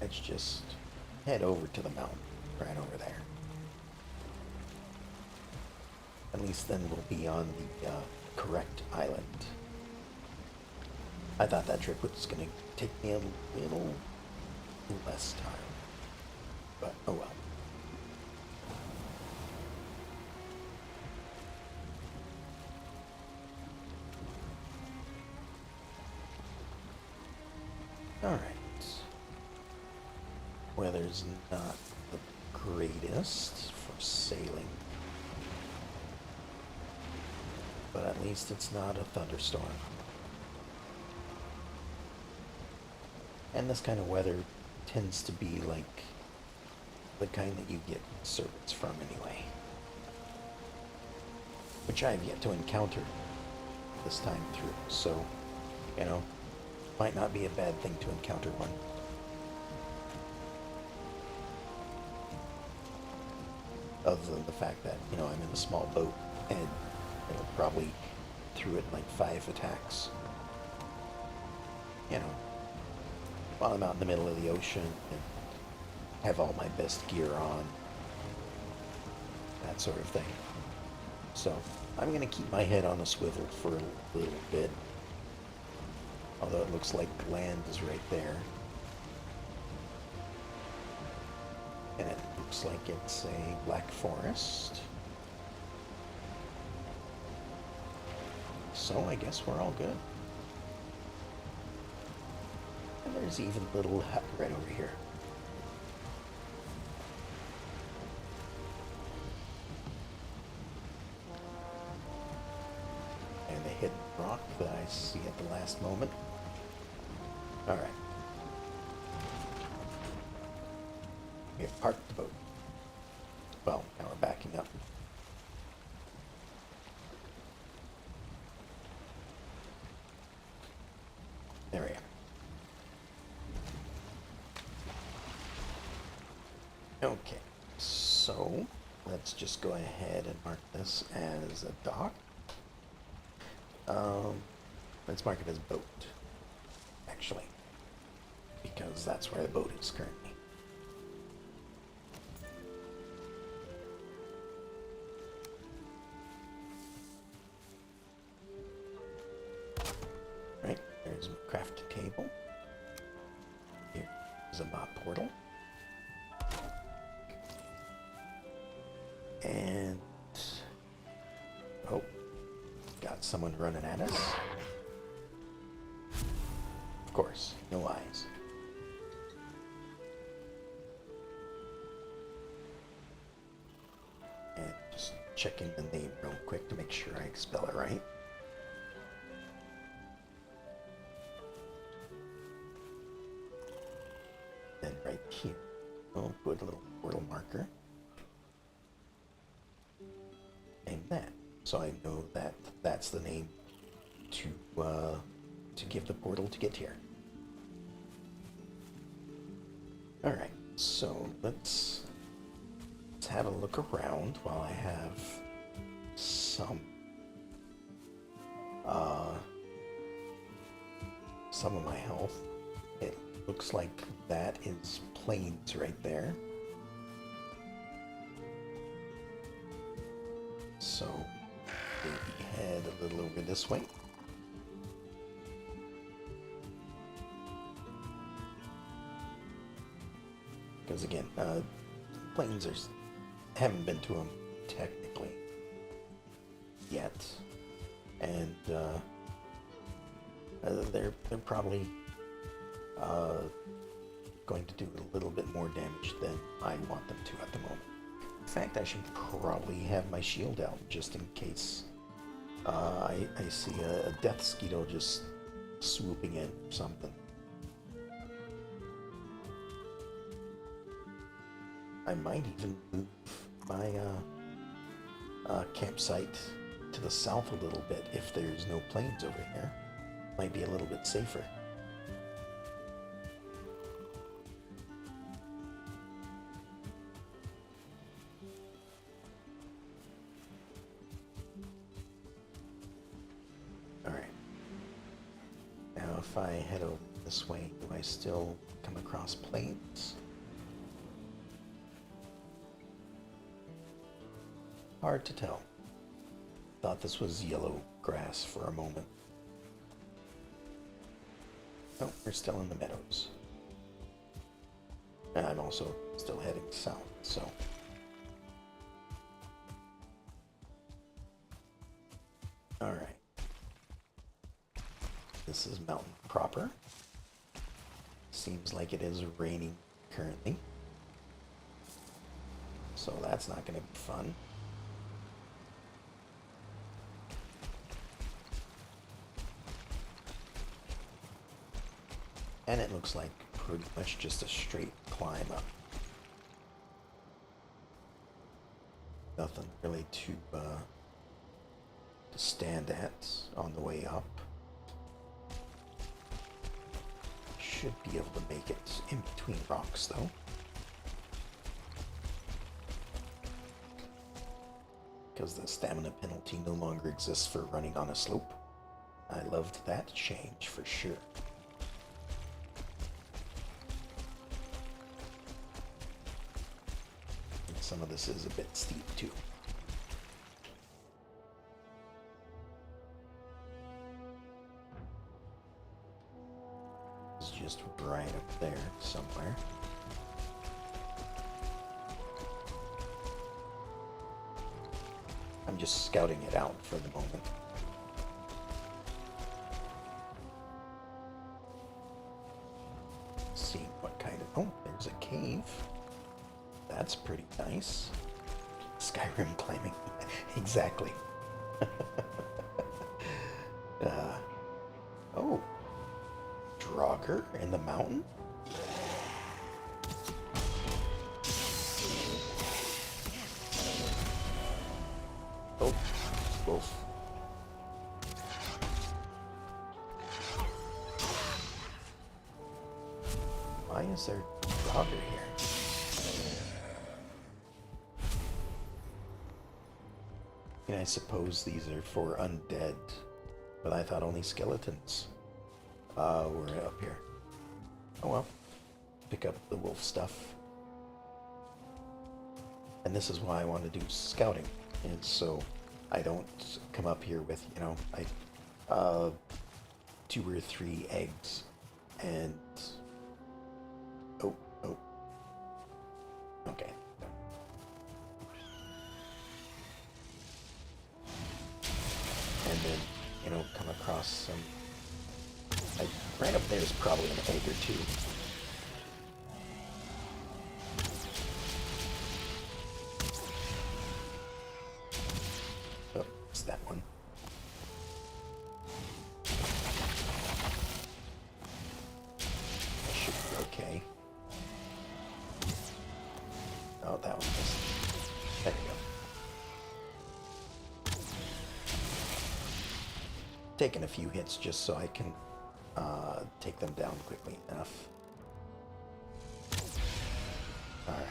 [SPEAKER 1] Let's just head over to the mountain right over there. At least then we'll be on the correct island. I thought that trip was going to take me a little less time, but oh well. Alright. Weather's not the greatest for sailing, but at least it's not a thunderstorm. And this kind of weather tends to be like the kind that you get serpents from anyway, which I've yet to encounter this time through, so, you know, might not be a bad thing to encounter one. Other than the fact that, you know, I'm in a small boat and it'll probably throw it like 5 attacks. You know, while I'm out in the middle of the ocean and have all my best gear on. That sort of thing. So, I'm going to keep my head on a swivel for a little bit. Although it looks like land is right there. And it looks like it's a black forest. So I guess we're all good. And there's even a little hut right over here. hidden rock that I see at the last moment. Alright. We have parked the boat. Well, now we're backing up. There we are. Okay, so let's just go ahead and mark this as a dock. Let's mark it as boat, actually, because that's where the boat is currently. Right, there's a crafting table. Here's a mop portal. And, oh, got someone running at us. Of course, no eyes. And just checking the name real quick to make sure I spell it right. Then right here, I'll put a little portal marker. Name that. So I know that that's the name to give the portal to get here. Alright, so let's have a look around while I have some of my health. It looks like that is plains right there. So maybe head a little over this way. Because again, plains haven't been to them technically yet, and they're probably going to do a little bit more damage than I want them to at the moment. In fact, I should probably have my shield out just in case I see a death skeeto just swooping in or something. I might even move my campsite to the south a little bit if there's no plains over here. Might be a little bit safer. Alright. Now if I head over this way, do I still come across plains? Hard to tell. Thought this was yellow grass for a moment. Oh, we're still in the meadows. And I'm also still heading south, so. Alright. This is mountain proper. Seems like it is raining currently. So that's not going to be fun. And it looks like pretty much just a straight climb up. Nothing really to stand at on the way up. Should be able to make it in between rocks though. Because the stamina penalty no longer exists for running on a slope. I loved that change for sure. Some of this is a bit steep too. It's just right up there somewhere. I'm just scouting it out for the moment. Seeing what kind of... Oh, there's a cave. That's pretty nice. Skyrim climbing. Exactly. Uh, oh, Draugr in the mountain? Oh, wolf. Why is there Draugr here? And I suppose these are for undead, but I thought only skeletons were up here. Oh well, pick up the wolf stuff. And this is why I want to do scouting, and so I don't come up here with, you know, 2 or 3 eggs, and oh, oh, okay. And then, you know, come across some. Right up there is probably an egg or 2. Oh, it's that one. That should be okay. Oh, that one missed. There we go. Taking a few hits just so I can take them down quickly enough. Alright.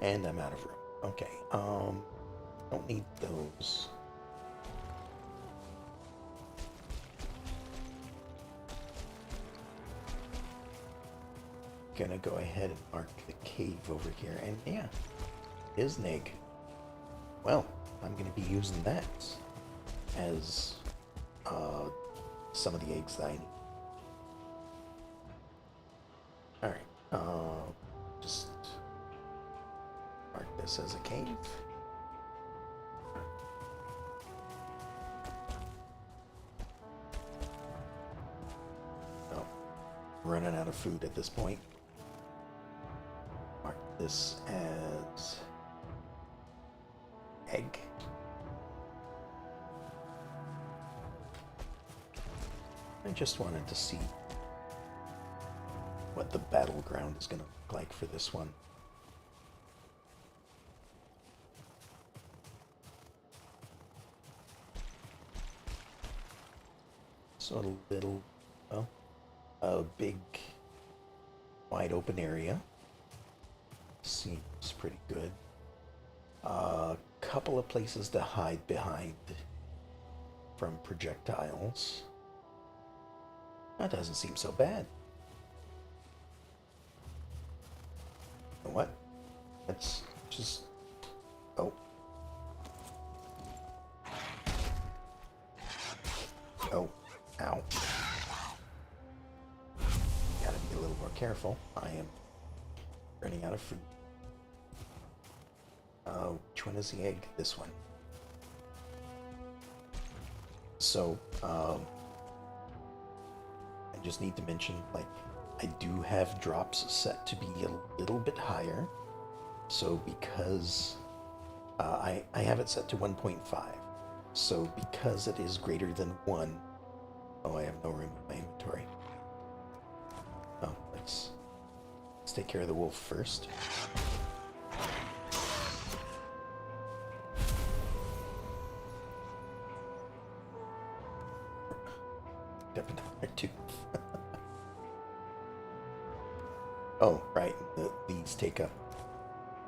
[SPEAKER 1] And I'm out of room. Okay, don't need those. Gonna go ahead and mark the cave over here, and yeah, is an egg. Well, I'm gonna be using that as some of the eggs that I need. Alright, just mark this as a cave. Oh, running out of food at this point. Mark this as egg. I just wanted to see what the battleground is going to look like for this one. So a little, well, a big, wide open area. Seems pretty good. A couple of places to hide behind from projectiles. That doesn't seem so bad. You know what? Let's just... Oh. Oh. Ow. Gotta be a little more careful. I am running out of food. Which one is the egg? This one. So, I just need to mention, like, I do have drops set to be a little bit higher. So because I have it set to 1.5. So because it is greater than 1, oh, I have no room in my inventory. Oh, let's take care of the wolf first. Up another tooth. Oh, right. These take up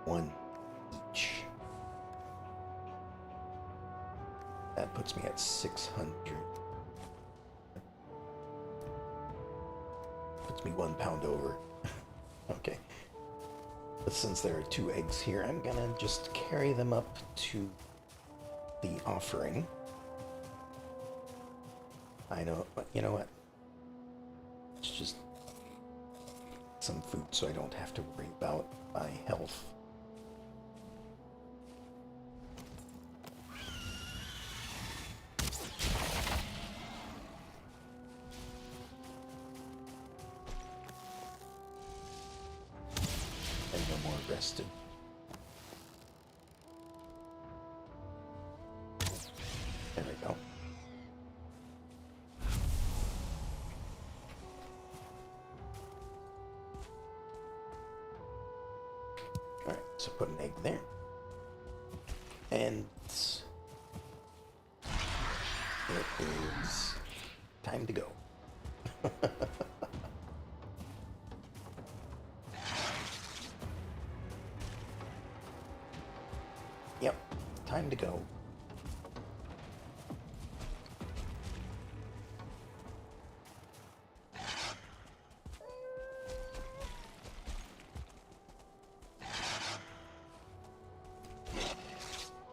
[SPEAKER 1] 1 each. That puts me at 600. Puts me 1 pound over. Okay. But since there are 2 eggs here, I'm gonna just carry them up to the offering. I know, but you know what? It's just some food so I don't have to worry about my health. And no more rested. Alright, so put an egg there. And it is time to go. Yep, time to go.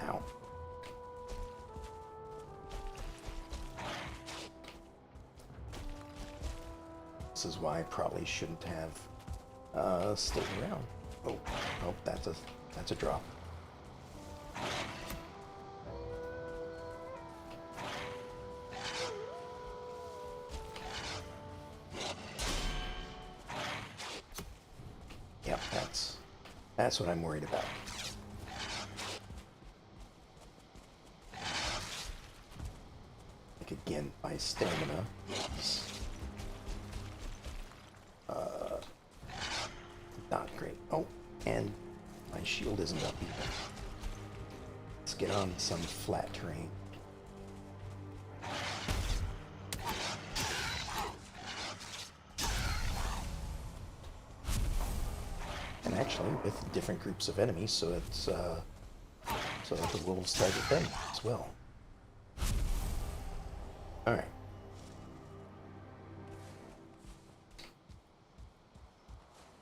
[SPEAKER 1] Ow. This is why I probably shouldn't have stayed around. Oh, oh, that's a drop. Yep, that's what I'm worried about. Like again, my stamina is not great. Oh, and my shield isn't up either. Let's get on some flat terrain. And actually, with different groups of enemies, so it's so that the wolves target them as well. All right.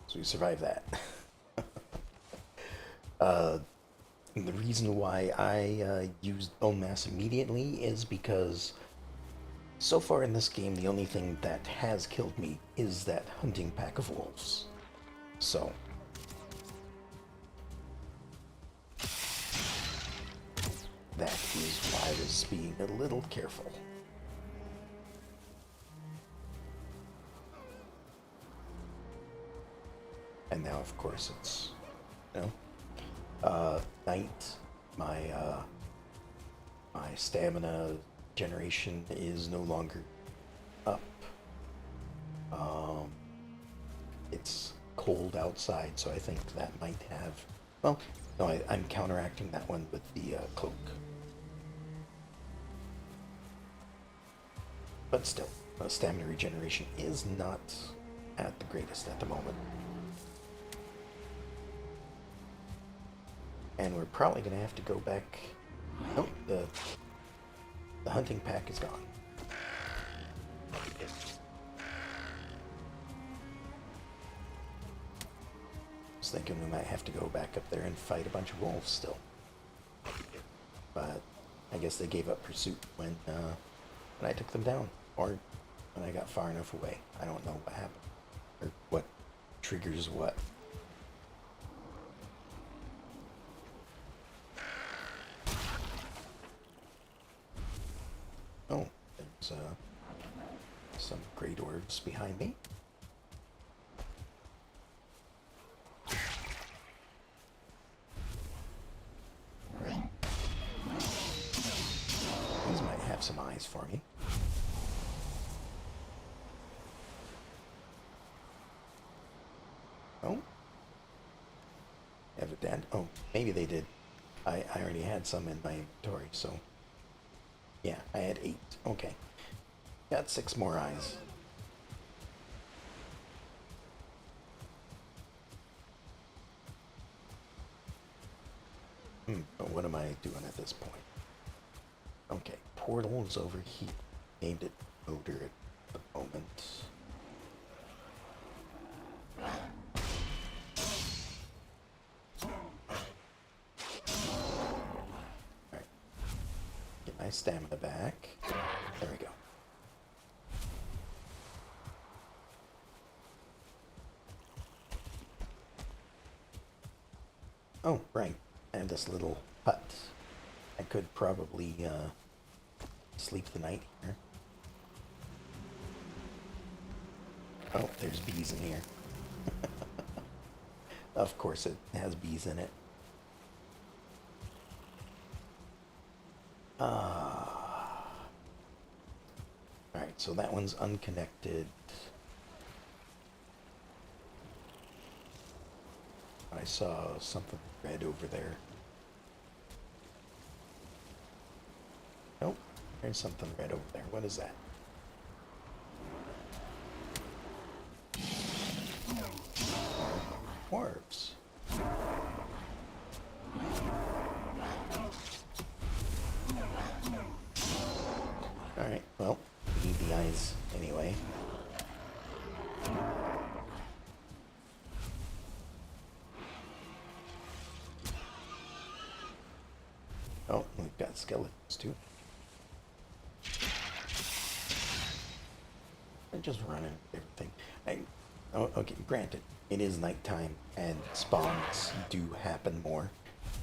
[SPEAKER 1] So we survived that. The reason why I used bone mass immediately is because so far in this game, the only thing that has killed me is that hunting pack of wolves. So that is why I was being a little careful. And now, of course, it's, you know, night. My stamina generation is no longer up. It's cold outside, so I think that might have. Well, no, I'm counteracting that one with the cloak. But still, stamina regeneration is not at the greatest at the moment. And we're probably going to have to go back. Nope, the hunting pack is gone. I was thinking we might have to go back up there and fight a bunch of wolves still. But I guess they gave up pursuit when I took them down. Or when I got far enough away. I don't know what happened. Or what triggers what. Oh, there's some great orbs behind me. These might have some eyes for me. Oh? Evident. Oh, maybe they did. I already had some in my inventory, so... Yeah, I had 8. Okay. Got 6 more eyes. But what am I doing at this point? Okay, portal is over here. Aimed at odor at the moment. Alright. Get my stamina back. There we go. Oh, right. I have this little hut. I could probably sleep the night here. Oh, there's bees in here. Of course it has bees in it. Alright, so that one's unconnected. I saw something red over there. Nope, there's something red over there. What is that? Dwarves. Alright, well, we need the eyes anyway. Oh, we've got skeletons too. I'm just running everything. Oh, okay, granted, it is nighttime and spawns do happen more,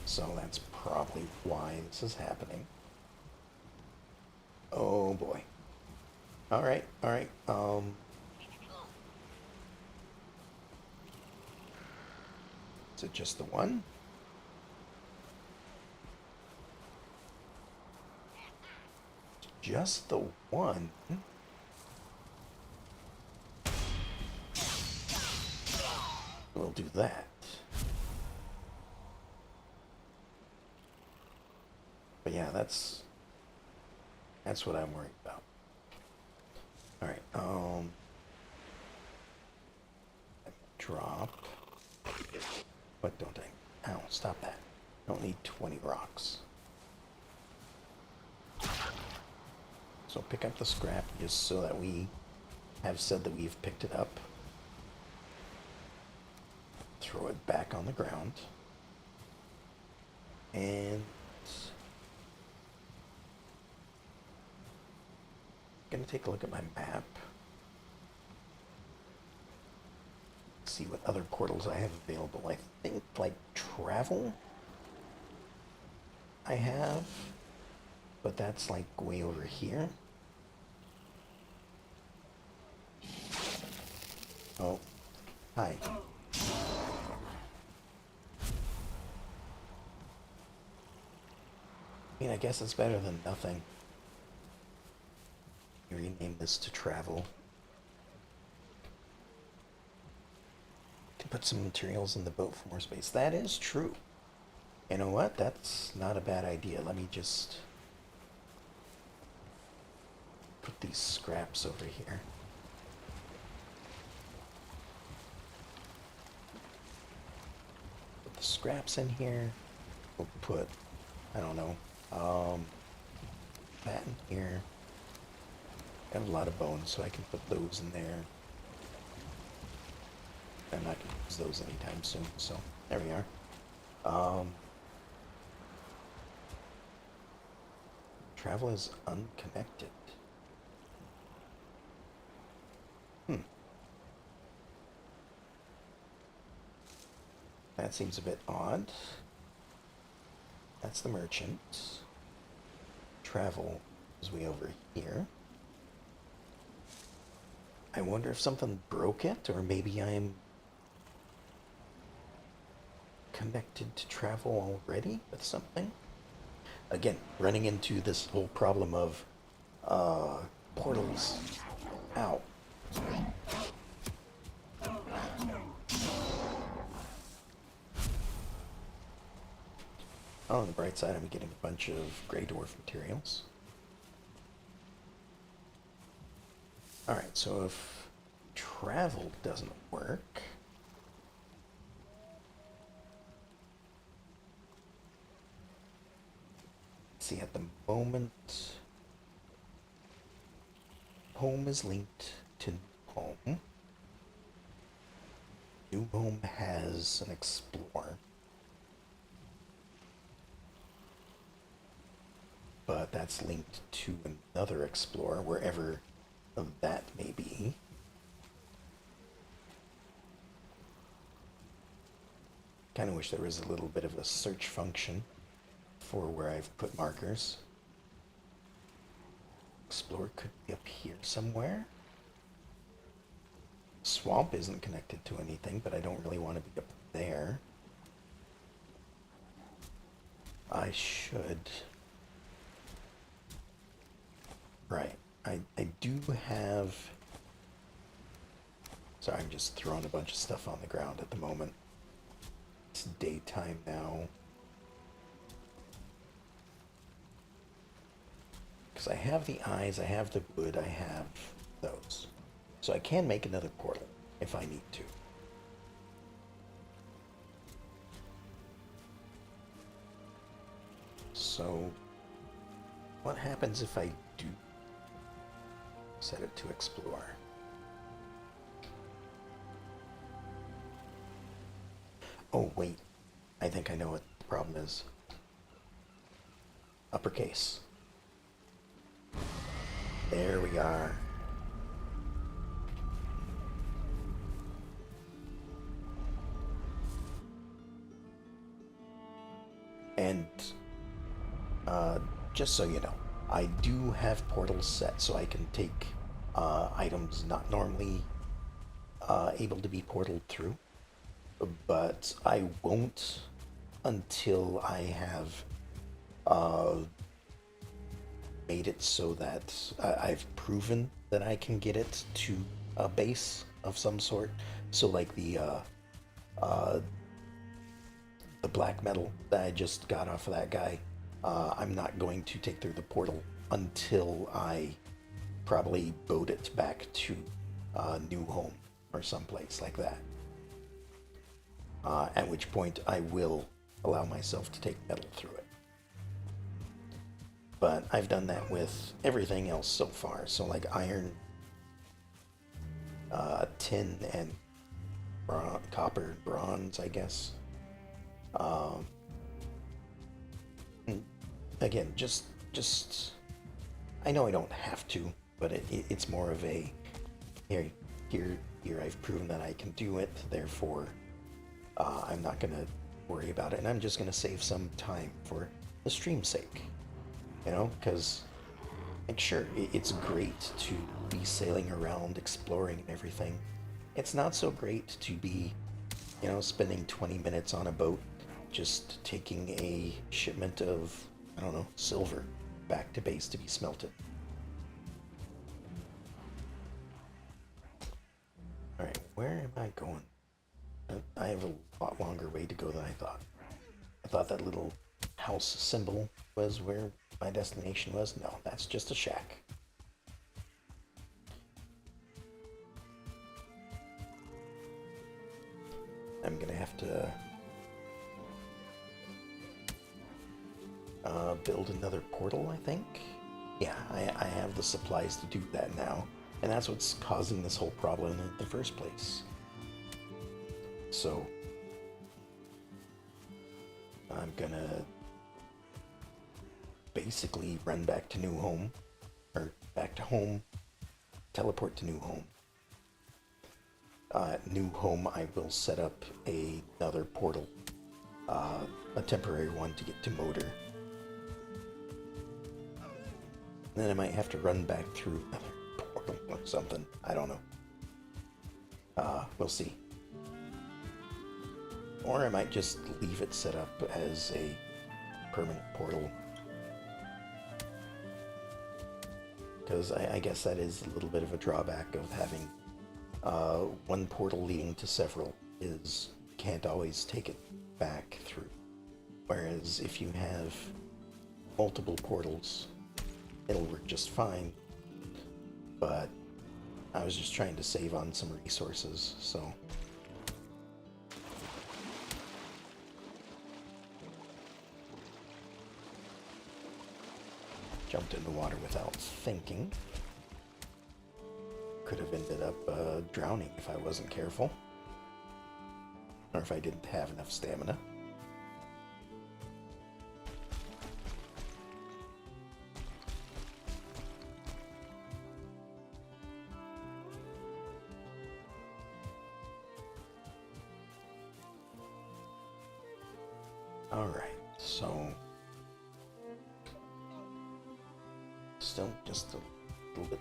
[SPEAKER 1] so that's probably why this is happening. Oh boy. Alright, alright, is it just the one? Just the one? We'll do that. But yeah, that's what I'm worried about. Alright, drop. What don't I? Ow, stop that. Don't need 20 rocks. So pick up the scrap just so that we have said that we've picked it up. Throw it back on the ground. And I'm gonna take a look at my map. See what other portals I have available. I think like travel I have, but that's like way over here. Oh, hi. I mean, I guess it's better than nothing. Rename this to travel. Can put some materials in the boat for more space. That is true. You know what? That's not a bad idea. Let me just put these scraps over here. Put the scraps in here. We'll put, I don't know, that in here. I have a lot of bones, so I can put those in there. I'm not going to use those anytime soon, so there we are. Travel is unconnected. That seems a bit odd. That's the merchant. Travel is way over here. I wonder if something broke it, or maybe I'm connected to travel already with something. Again, running into this whole problem of portals. Ow. On the bright side, I'm getting a bunch of gray dwarf materials. Alright, so if travel doesn't work, see, at the moment, home is linked to home. New home has an explorer, but that's linked to another explorer, wherever that may be. Kind of wish there was a little bit of a search function for where I've put markers. Explorer could be up here somewhere. Swamp isn't connected to anything, but I don't really want to be up there. I should. Right. I do have... Sorry, I'm just throwing a bunch of stuff on the ground at the moment. it's daytime now. Because I have the eyes, I have the wood, I have those. So I can make another portal if I need to. So, what happens if I do set it to explore? Oh, wait. I think I know what the problem is. Uppercase. There we are. And just so you know, I do have portals set so I can take items not normally able to be portaled through, but I won't until I have made it so that I've proven that I can get it to a base of some sort. So like the black metal that I just got off of that guy, I'm not going to take through the portal until I probably boat it back to New Home or someplace like that. At which point I will allow myself to take metal through it. But I've done that with everything else so far. So like iron, tin, and copper, bronze, I guess. Again, just I know I don't have to, but it's more of a here I've proven that I can do it. Therefore, I'm not gonna worry about it, and I'm just gonna save some time for the stream's sake. You know, because like sure, it's great to be sailing around, exploring and everything. It's not so great to be, you know, spending 20 minutes on a boat just taking a shipment of, I don't know, silver back to base to be smelted. Alright, where am I going? I have a lot longer way to go than I thought. I thought that little house symbol was where my destination was. No, that's just a shack. I'm gonna have to build another portal, I think. Yeah, I have the supplies to do that now, and that's what's causing this whole problem in the first place. So I'm gonna basically run back to New Home, or back to home, teleport to New Home. New Home, I will set up another portal, a temporary one to get to Motor. Then I might have to run back through another portal or something. I don't know. We'll see. Or I might just leave it set up as a permanent portal. Because I guess that is a little bit of a drawback of having one portal leading to several, is you can't always take it back through. Whereas if you have multiple portals, it'll work just fine. But I was just trying to save on some resources, so. Jumped in the water without thinking. Could have ended up drowning if I wasn't careful. Or if I didn't have enough stamina. Alright, so still just a little bit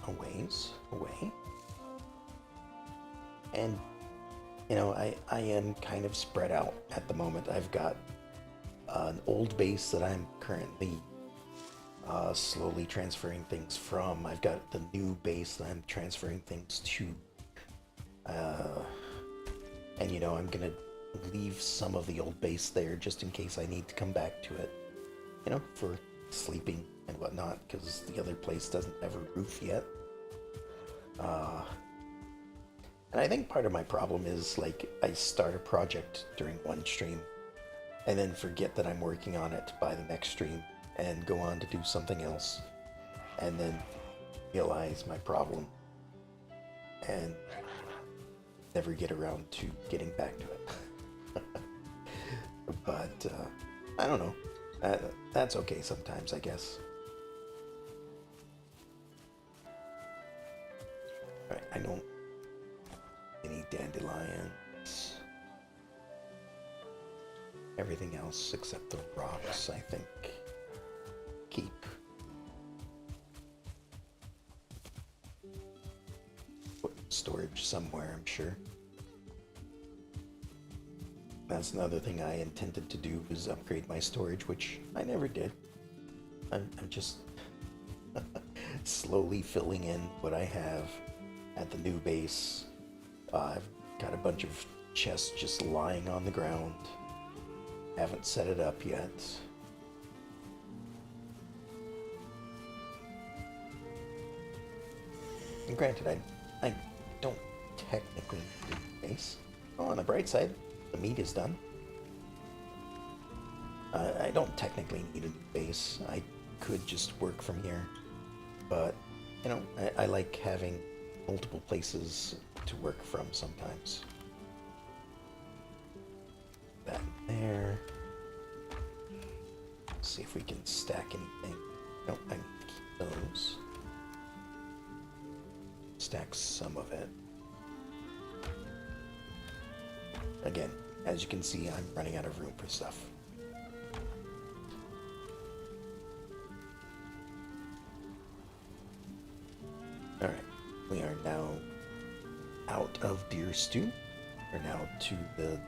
[SPEAKER 1] a ways away. And you know, I am kind of spread out at the moment. I've got an old base that I'm currently slowly transferring things from. I've got the new base that I'm transferring things to. And you know, I'm gonna leave some of the old base there just in case I need to come back to it. You know, for sleeping and whatnot, because the other place doesn't have a roof yet. And I think part of my problem is, like, I start a project during one stream and then forget that I'm working on it by the next stream and go on to do something else and then realize my problem and never get around to getting back to it. But I don't know. That's okay sometimes, I guess. Right, I don't any dandelions. Everything else except the rocks, I think, keep. Put storage somewhere, I'm sure. That's another thing I intended to do, was upgrade my storage, which I never did. I'm just slowly filling in what I have at the new base. I've got a bunch of chests just lying on the ground. Haven't set it up yet. And granted, I don't technically need a base. Oh, on the bright side, the meat is done. I don't technically need a new base. I could just work from here. But, you know, I like having multiple places to work from sometimes. That there. Let's see if we can stack anything. Nope, I can keep those. Stack some of it. Again, as you can see, I'm running out of room for stuff. Alright, we are now out of deer stew. We're now to the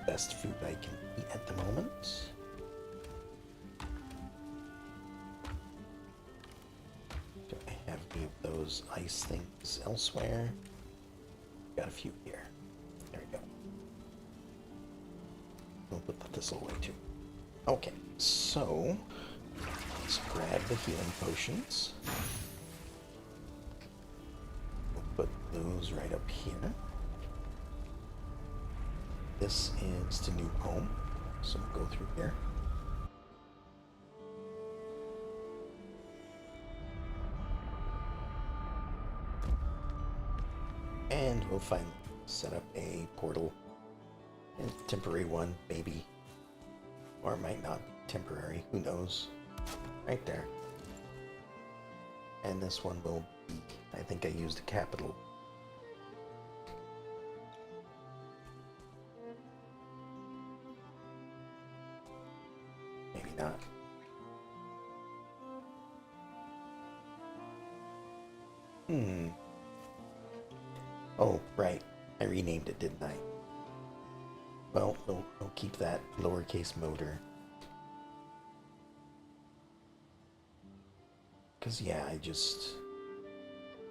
[SPEAKER 1] best food I can eat at the moment. Do I have any of those ice things elsewhere? Got a few here. There we go. We'll put the thistle away too. Okay, so let's grab the healing potions. We'll put those right up here. This is to new home, so we'll go through here. And we'll finally set up a portal. A temporary one, maybe. Or it might not be temporary, who knows. Right there. And this one will be, I think I used a capital. Maybe not. Oh, right. I renamed it, didn't I? Well, we'll keep that lowercase motor. Because, yeah, I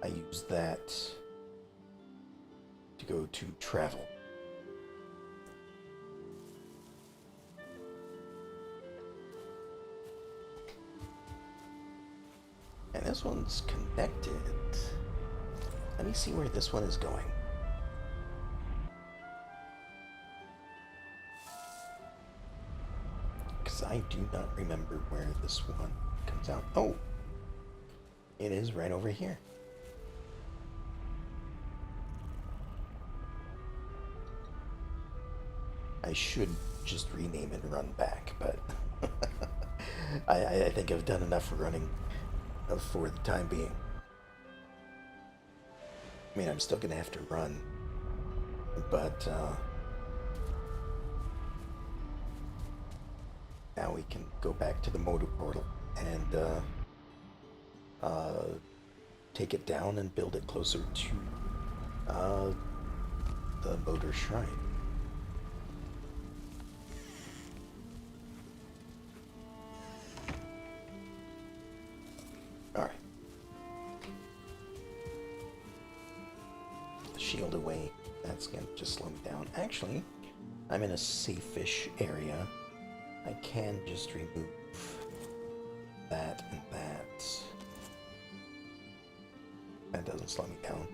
[SPEAKER 1] use that to go to travel. And this one's connected. Let me see where this one is going. Because I do not remember where this one comes out. Oh! It is right over here. I should just rename and run back, but I think I've done enough running for the time being. I mean, I'm still gonna have to run, but now we can go back to the motor portal and take it down and build it closer to the motor shrine. Alright. Shield away. That's going to just slow me down. Actually, I'm in a safe-ish area. I can just remove that and that. That doesn't slow me down.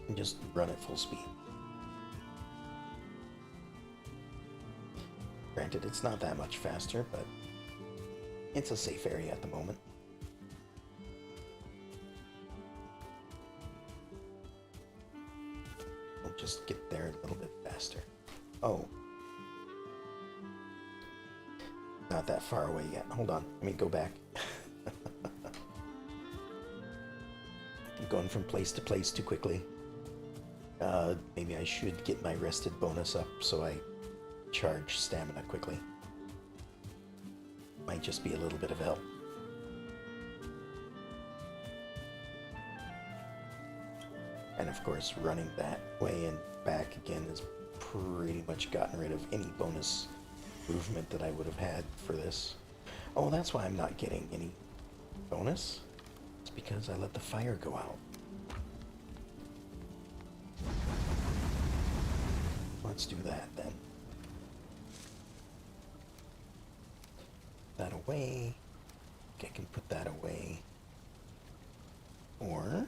[SPEAKER 1] And just run at full speed. Granted, it's not that much faster, but it's a safe area at the moment. We'll just get there a little bit faster. Oh. Not that far away yet. Hold on. Let me go back. I'm going from place to place too quickly. Maybe I should get my rested bonus up so I charge stamina quickly. Might just be a little bit of help. And of course, running that way and back again has pretty much gotten rid of any bonus movement that I would have had for this. Oh, that's why I'm not getting any bonus. It's because I let the fire go out. Let's do that then. That away. I can put that away. Or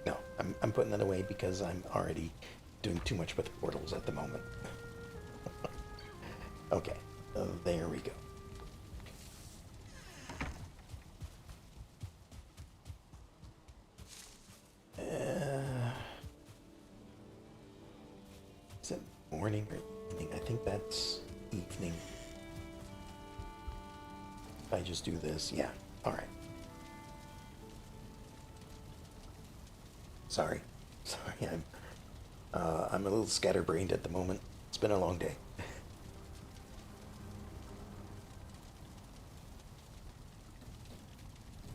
[SPEAKER 1] no, I'm putting that away because I'm already doing too much with the portals at the moment. Okay, there we go. Is it morning or evening? I think that's evening. If I just do this, yeah, alright. Sorry, I'm a little scatterbrained at the moment. It's been a long day.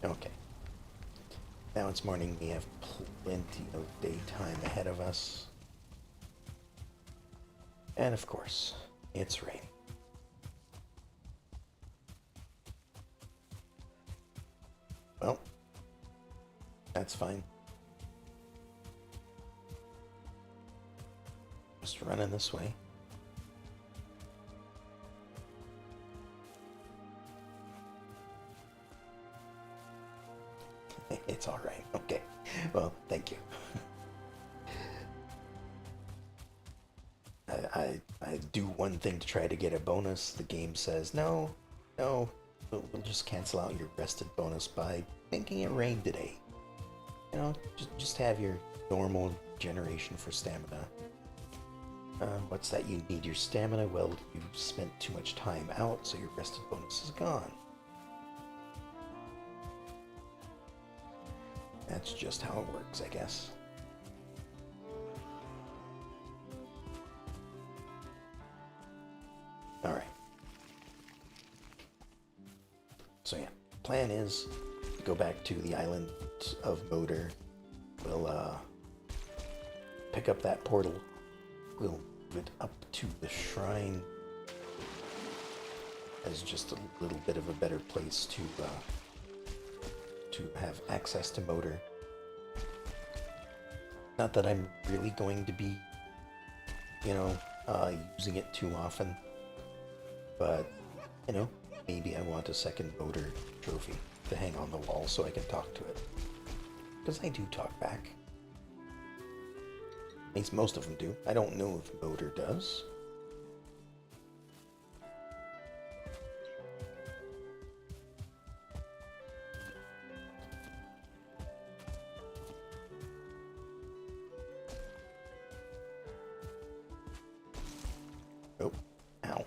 [SPEAKER 1] Okay. Now it's morning. We have plenty of daytime ahead of us. And of course, it's raining. Well, that's fine. Just running this way. It's all right. Okay. Well, thank you. I do one thing to try to get a bonus. The game says, no, we'll just cancel out your rested bonus by making it rain today. You know, just have your normal generation for stamina. What's that? You need your stamina? Well, you spent too much time out, so your rested bonus is gone. That's just how it works, I guess. Alright. So yeah, plan is to go back to the island of Moder. We'll pick up that portal. We'll move it up to the shrine as just a little bit of a better place to have access to Moder. Not that I'm really going to be, using it too often, but, maybe I want a second Moder trophy to hang on the wall so I can talk to it. Because I do talk back. At least most of them do. I don't know if Moder does. Oh, ow.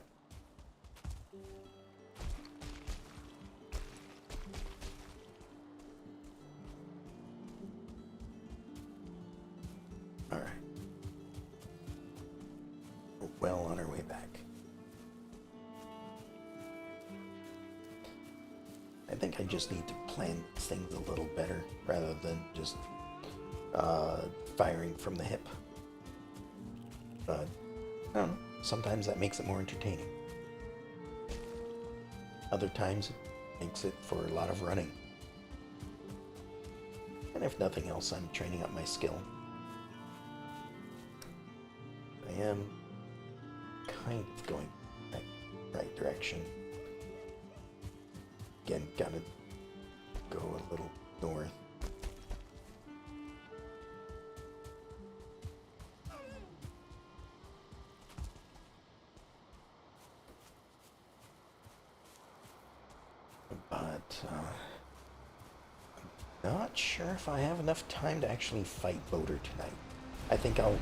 [SPEAKER 1] All right. We're well on our way back. I think I just need to plan things a little better rather than just firing from the hip. But I don't know. Sometimes that makes it more entertaining. Other times it makes it for a lot of running. And if nothing else, I'm training up my skill. I am kind of going that right direction. Again, gotta go a little north. But, not sure if I have enough time to actually fight Boater tonight. I think I'll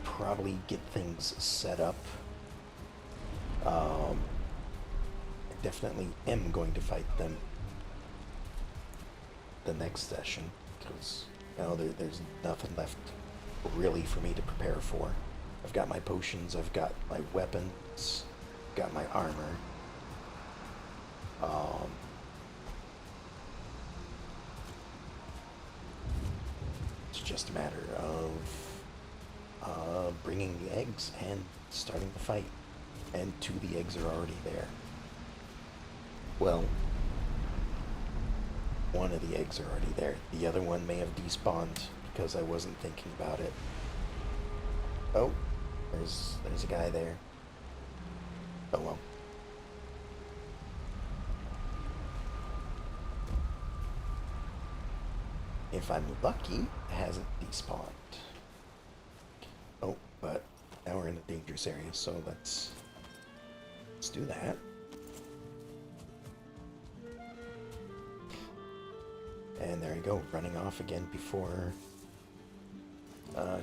[SPEAKER 1] probably get things set up. I definitely am going to fight them the next session, because, you know, there's nothing left really for me to prepare for. I've got my potions, I've got my weapons, I've got my armor. It's just a matter of bringing the eggs and starting the fight. And two of the eggs are already there. Well, one of the eggs are already there. The other one may have despawned because I wasn't thinking about it. Oh, there's a guy there. Oh well. If I'm lucky, it hasn't despawned. Oh, but now we're in a dangerous area, so let's do that. And there I go, running off again before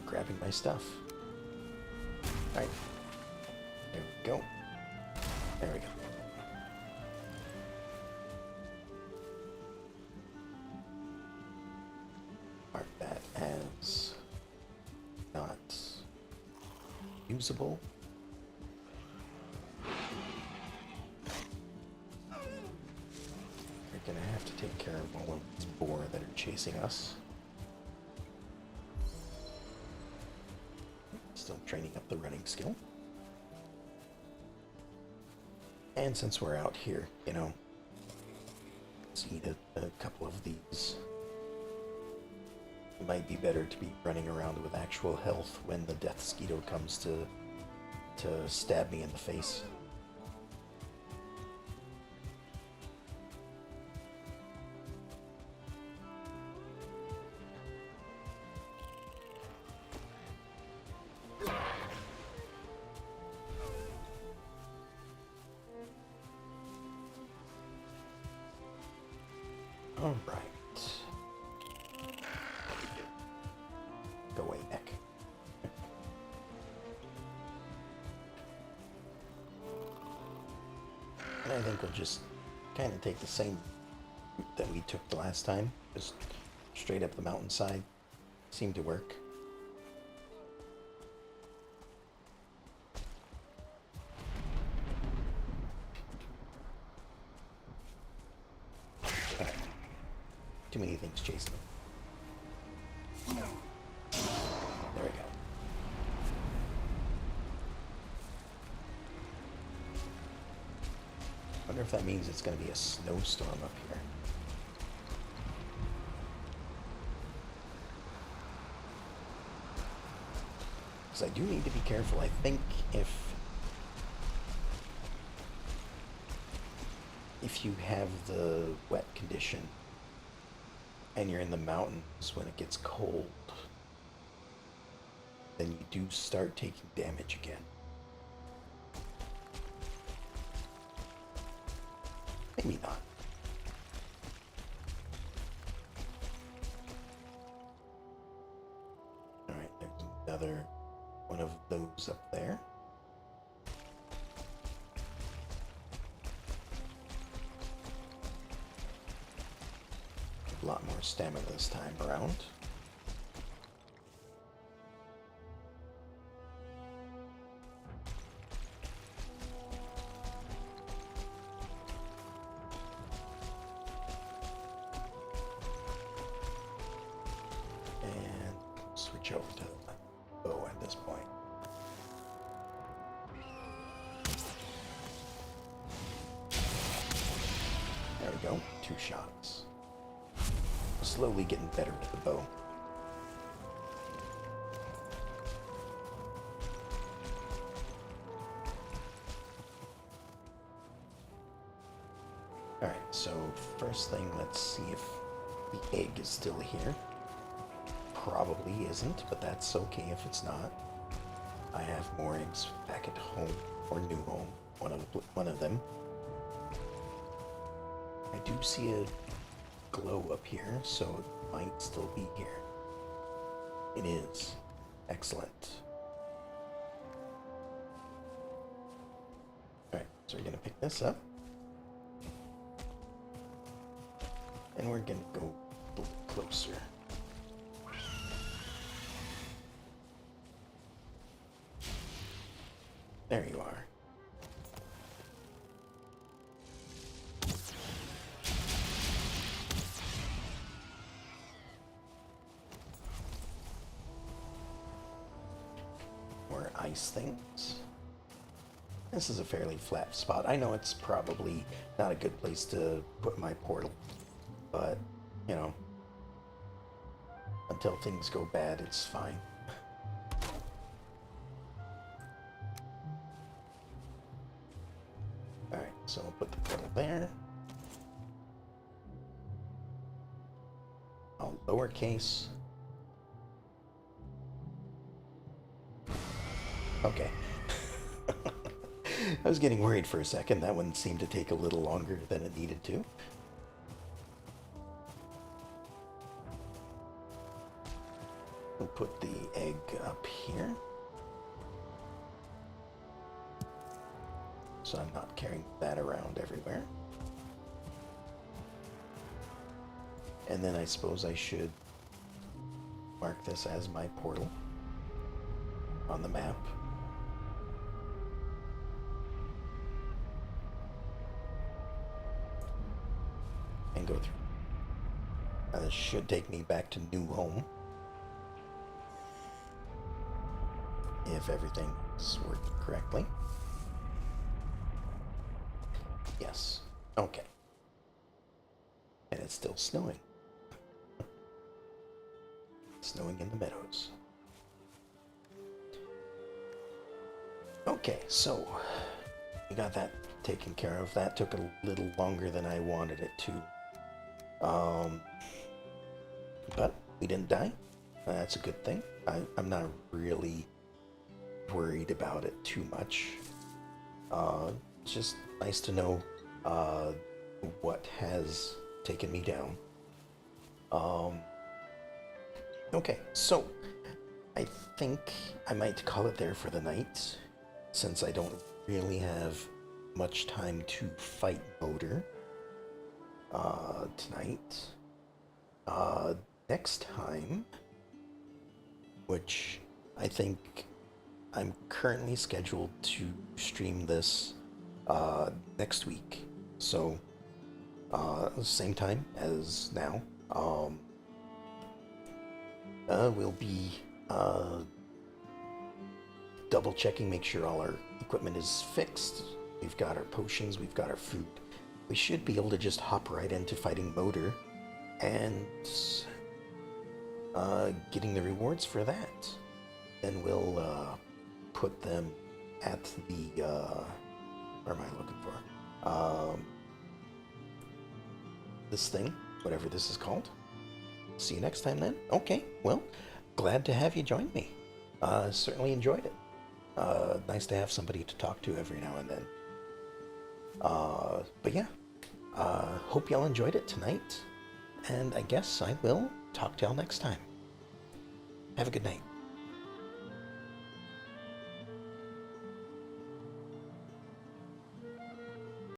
[SPEAKER 1] grabbing my stuff. Alright. There we go. There we go. Mark that as not usable. We're gonna have to take care of all of these boar that are chasing us. Still training up the running skill. And since we're out here, you know, let's eat a couple of these. It might be better to be running around with actual health when the death mosquito comes to stab me in the face. All right. Go away, neck. And I think we'll just kind of take the same route that we took the last time. Just straight up the mountainside. Seemed to work. Too many things chasing them. There we go. Wonder if that means it's going to be a snowstorm up here. Because I do need to be careful. I think if you have the wet condition and you're in the mountains when it gets cold, then you do start taking damage again. Maybe not. Alright, there's another one of those up there. A lot more stamina this time around. And switch over to the bow at this point. There we go, 2 shots. Slowly getting better with the bow. Alright, so first thing, let's see if the egg is still here. Probably isn't, but that's okay if it's not. I have more eggs back at home, or new home, one of them. I do see a glow up here, so it might still be here. It is. Excellent. Alright, so we're gonna pick this up. And we're gonna go a little closer. There you are. More ice things. This is a fairly flat spot. I know it's probably not a good place to put my portal, but, you know, until things go bad, it's fine. Alright, so I'll put the portal there. I'll lowercase. Okay. I was getting worried for a second. That one seemed to take a little longer than it needed to. We'll put the egg up here, so I'm not carrying that around everywhere. And then I suppose I should mark this as my portal on the map. And go through. Now this should take me back to new home, if everything is working correctly. Yes. Okay. And it's still snowing. Snowing in the meadows. Okay, so we got that taken care of. That took a little longer than I wanted it to. But we didn't die. That's a good thing. I'm not really worried about it too much. It's just nice to know what has taken me down. Okay, so I think I might call it there for the night, since I don't really have much time to fight Motor tonight. Next time, which I think I'm currently scheduled to stream this next week, so same time as now. We'll be double checking, make sure all our equipment is fixed. We've got our potions, we've got our food. We should be able to just hop right into fighting Motor and getting the rewards for that. Then we'll put them at the where am I looking for? This thing, whatever this is called. See you next time then. Okay, well, glad to have you join me. Certainly enjoyed it. Nice to have somebody to talk to every now and then. But yeah, hope y'all enjoyed it tonight. And I guess I will talk to y'all next time. Have a good night.